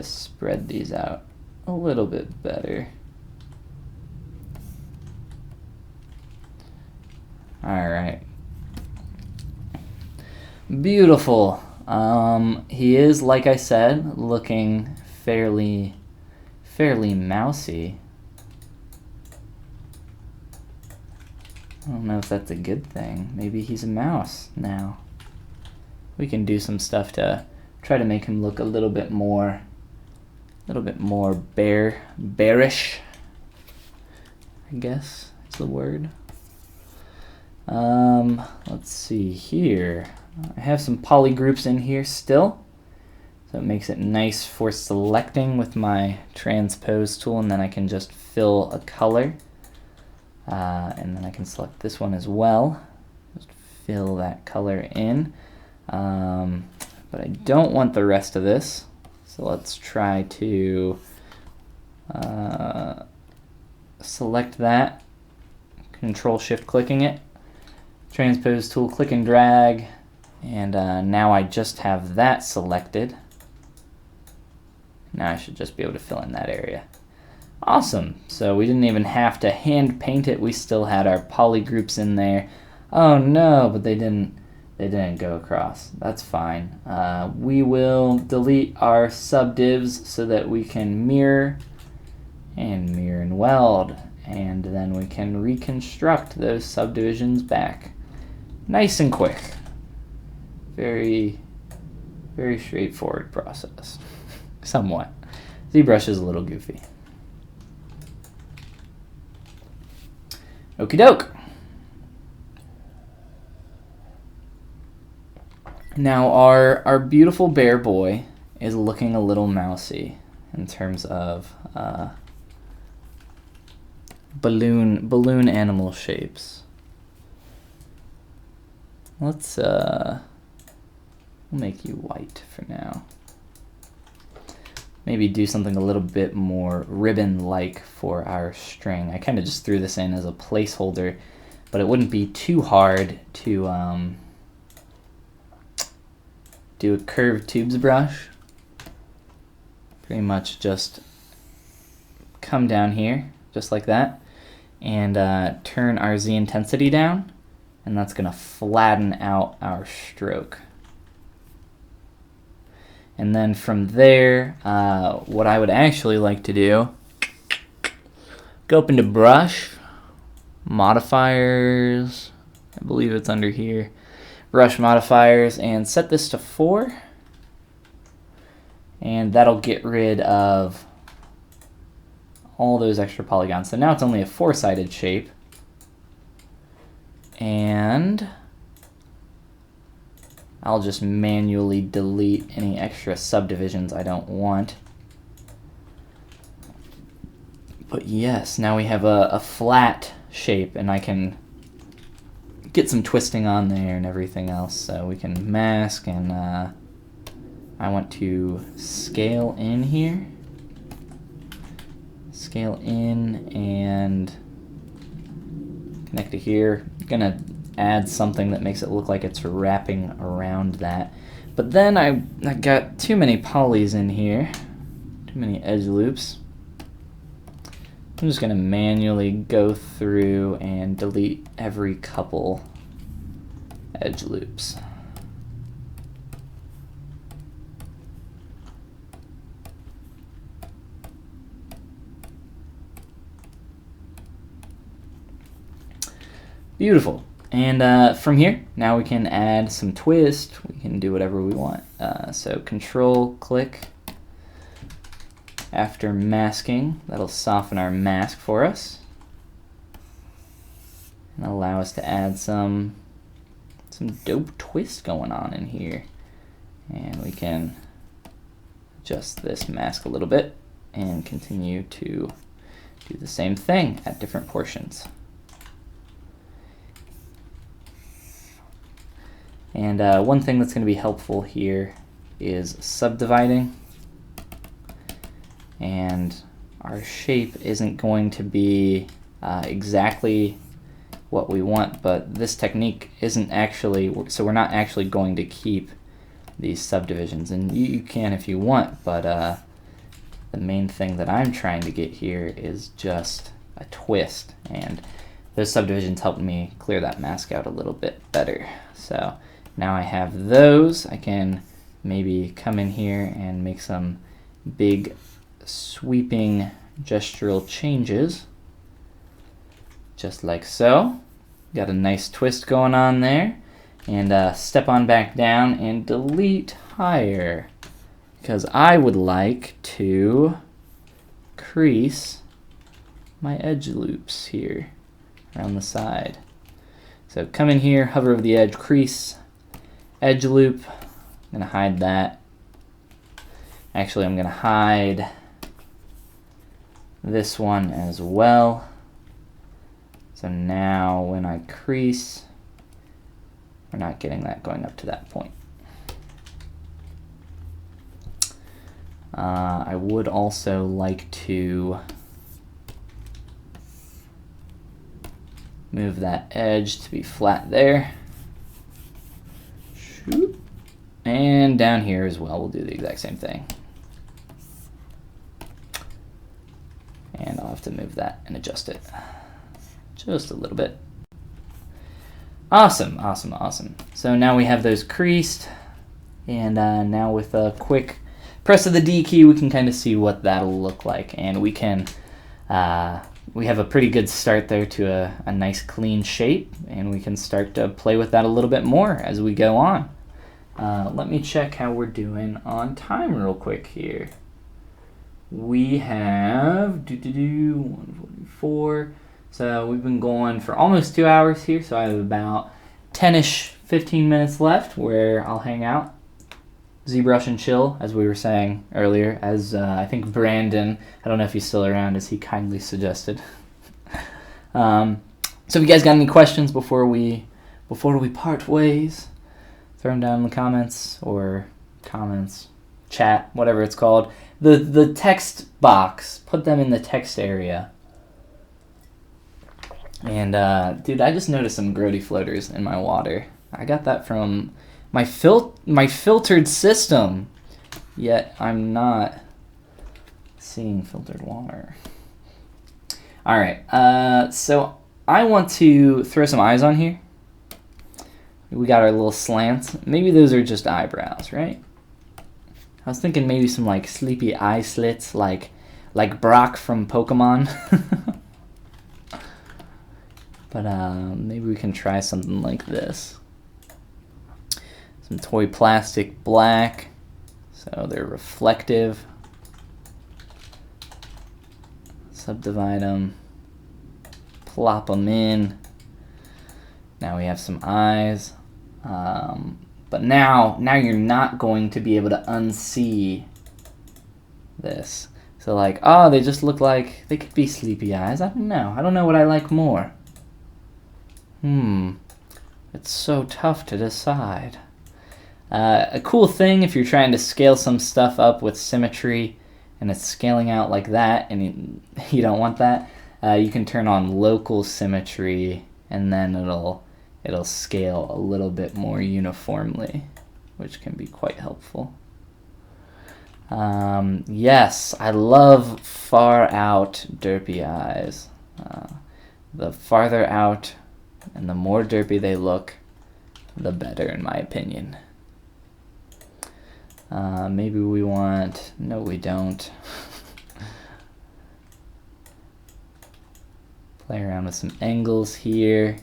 spread these out a little bit better. All right. Beautiful. He is, like I said, looking fairly mousy. I don't know if that's a good thing. Maybe he's a mouse now. We can do some stuff to try to make him look a little bit more bearish, I guess is the word. Let's see here. I have some poly groups in here still, so it makes it nice for selecting with my transpose tool, and then I can just fill a color. And then I can select this one as well, just fill that color in. But I don't want the rest of this, so let's try to select that, Control-Shift clicking it, transpose tool, click and drag, and now I just have that selected. Now I should just be able to fill in that area. Awesome. So we didn't even have to hand paint it. We still had our poly groups in there. Oh no, but they didn't go across. That's fine. We will delete our subdivs so that we can mirror and weld, and then we can reconstruct those subdivisions back. Nice and quick. Very straightforward process. Somewhat. ZBrush is a little goofy. Okie doke. Now our beautiful bear boy is looking a little mousy in terms of balloon animal shapes. Let's we'll make you white for now. Maybe do something a little bit more ribbon-like for our string. I kind of just threw this in as a placeholder, but it wouldn't be too hard to do a curved tubes brush. Pretty much just come down here, just like that, and turn our Z intensity down, and that's gonna flatten out our stroke. And then from there, what I would actually like to do, go up into Brush, Modifiers, I believe it's under here, Brush Modifiers, and set this to 4. And that'll get rid of all those extra polygons. So now it's only a 4-sided shape. And I'll just manually delete any extra subdivisions I don't want. But yes, now we have a flat shape, and I can get some twisting on there and everything else. So we can mask, and I want to scale in here. Scale in and connect to here. I'm gonna add something that makes it look like it's wrapping around that. But then I got too many polys in here, too many edge loops. I'm just going to manually go through and delete every couple edge loops. Beautiful. And from here, now we can add some twist. We can do whatever we want. So Control click after masking. That'll soften our mask for us and allow us to add some dope twist going on in here. And we can adjust this mask a little bit and continue to do the same thing at different portions. And one thing that's going to be helpful here is subdividing. And our shape isn't going to be exactly what we want, but this technique isn't actually, so we're not actually going to keep these subdivisions. And you can if you want, but the main thing that I'm trying to get here is just a twist. And those subdivisions helped me clear that mask out a little bit better. So now I have those. I can maybe come in here and make some big sweeping gestural changes, just like so. Got a nice twist going on there. And step on back down and delete higher, because I would like to crease my edge loops here around the side. So come in here, hover over the edge, crease, edge loop. I'm going to hide that. Actually, I'm going to hide this one as well. So now when I crease, we're not getting that going up to that point. I would also like to move that edge to be flat there. Shoot. And down here as well, we'll do the exact same thing. And I'll have to move that and adjust it just a little bit. Awesome, awesome, awesome. So now we have those creased, and now with a quick press of the D key, we can kind of see what that'll look like. And we can, we have a pretty good start there to a nice clean shape, and we can start to play with that a little bit more as we go on. Let me check how we're doing on time real quick here. We have 144. So we've been going for almost 2 hours here, so I have about 10-ish, 15 minutes left where I'll hang out, ZBrush and chill, as we were saying earlier, as I think Brandon, I don't know if he's still around, as he kindly suggested. So if you guys got any questions before we part ways, throw them down in the comments, or chat, whatever it's called. The text box, put them in the text area. And dude, I just noticed some grody floaters in my water. I got that from my filtered system, yet I'm not seeing filtered water. All right, so I want to throw some eyes on here. We got our little slants. Maybe those are just eyebrows, right? I was thinking maybe some like sleepy eye slits, like Brock from Pokemon. But maybe we can try something like this. Some toy plastic black, so they're reflective. Subdivide them, plop them in. Now we have some eyes. But now you're not going to be able to unsee this. So like, oh, they just look like they could be sleepy eyes. I don't know what I like more. It's so tough to decide. A cool thing if you're trying to scale some stuff up with symmetry and it's scaling out like that and you don't want that, you can turn on local symmetry and then it'll scale a little bit more uniformly, which can be quite helpful. Yes, I love far out derpy eyes. The farther out and the more derpy they look, the better, in my opinion. Maybe we want... No, we don't. Play around with some angles here.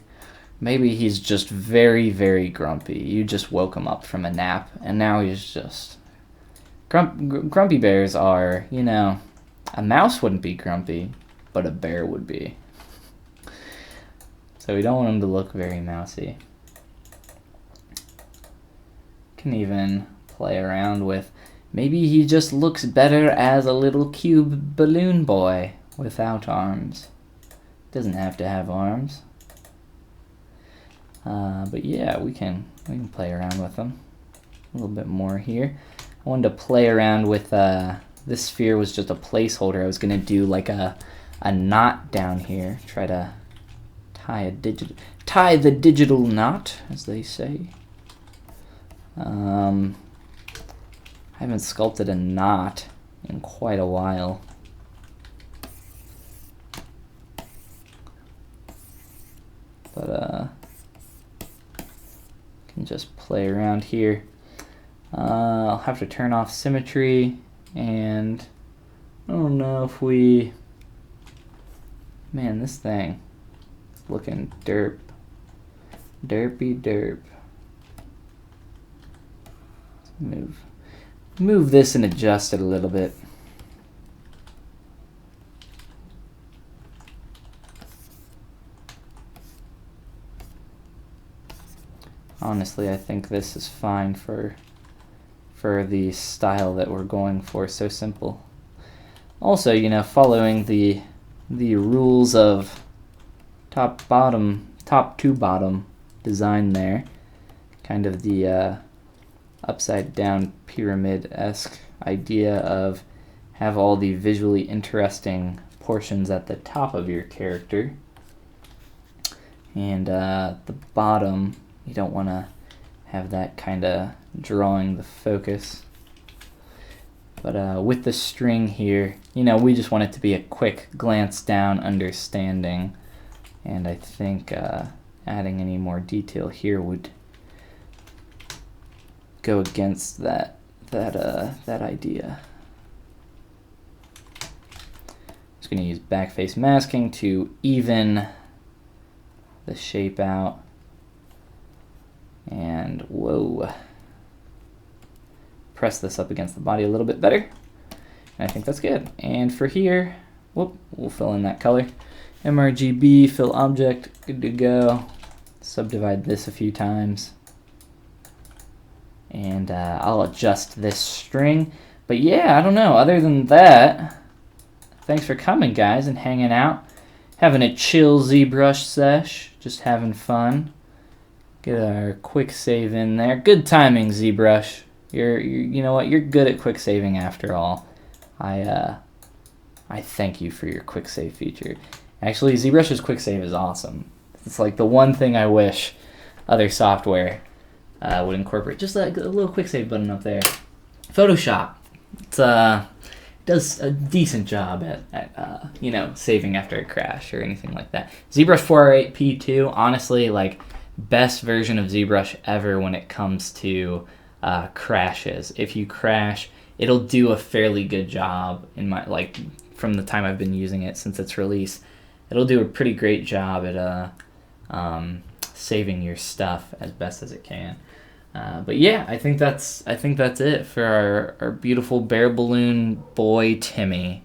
Maybe he's just very, very grumpy. You just woke him up from a nap, and now he's just... Grumpy bears are, you know, a mouse wouldn't be grumpy, but a bear would be. So we don't want him to look very mousy. Can even play around with, maybe he just looks better as a little cube balloon boy without arms. Doesn't have to have arms. But yeah, we can play around with them a little bit more here. I wanted to play around with this sphere was just a placeholder. I was gonna do like a knot down here. Try to tie the digital knot, as they say. I haven't sculpted a knot in quite a while. But can just play around here. I'll have to turn off symmetry, and I don't know if we... Man, this thing is looking derp. Derpy derp. Let's move this and adjust it a little bit. Honestly, I think this is fine for the style that we're going for. So simple. Also, you know, following the rules of top to bottom design there, kind of the upside down pyramid-esque idea of have all the visually interesting portions at the top of your character, and the bottom, you don't want to have that kind of drawing the focus. But with the string here, you know, we just want it to be a quick glance down understanding, and I think adding any more detail here would go against that idea. Just going to use backface masking to even the shape out. And whoa, press this up against the body a little bit better, and I think that's good. And for here, whoop, we'll fill in that color. MRGB, fill object, good to go. Subdivide this a few times, and I'll adjust this string. But yeah, I don't know, other than that, thanks for coming, guys, and hanging out, having a chill ZBrush sesh, just having fun. Get our quick save in there. Good timing, ZBrush. You know what? You're good at quick saving after all. I thank you for your quick save feature. Actually, ZBrush's quick save is awesome. It's like the one thing I wish other software would incorporate. Just like a little quick save button up there. Photoshop. Does a decent job at you know, saving after a crash or anything like that. ZBrush 408p2, honestly, like, best version of ZBrush ever when it comes to crashes. If you crash, it'll do a fairly good job in my, like, from the time I've been using it since its release. It'll do a pretty great job at saving your stuff as best as it can. But yeah, I think that's it for our beautiful bear balloon boy Timmy.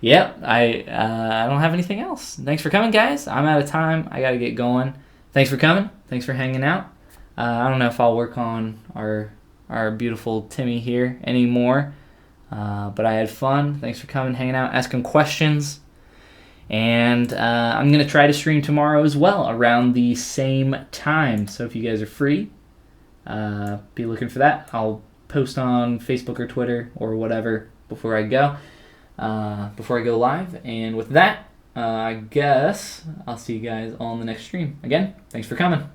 Yep, I don't have anything else. Thanks for coming, guys. I'm out of time. I gotta get going. Thanks for coming. Thanks for hanging out. I don't know if I'll work on our beautiful Timmy here anymore, but I had fun. Thanks for coming, hanging out, asking questions. And I'm going to try to stream tomorrow as well around the same time. So if you guys are free, be looking for that. I'll post on Facebook or Twitter or whatever before I go live. And with that, I guess I'll see you guys on the next stream. Again, thanks for coming.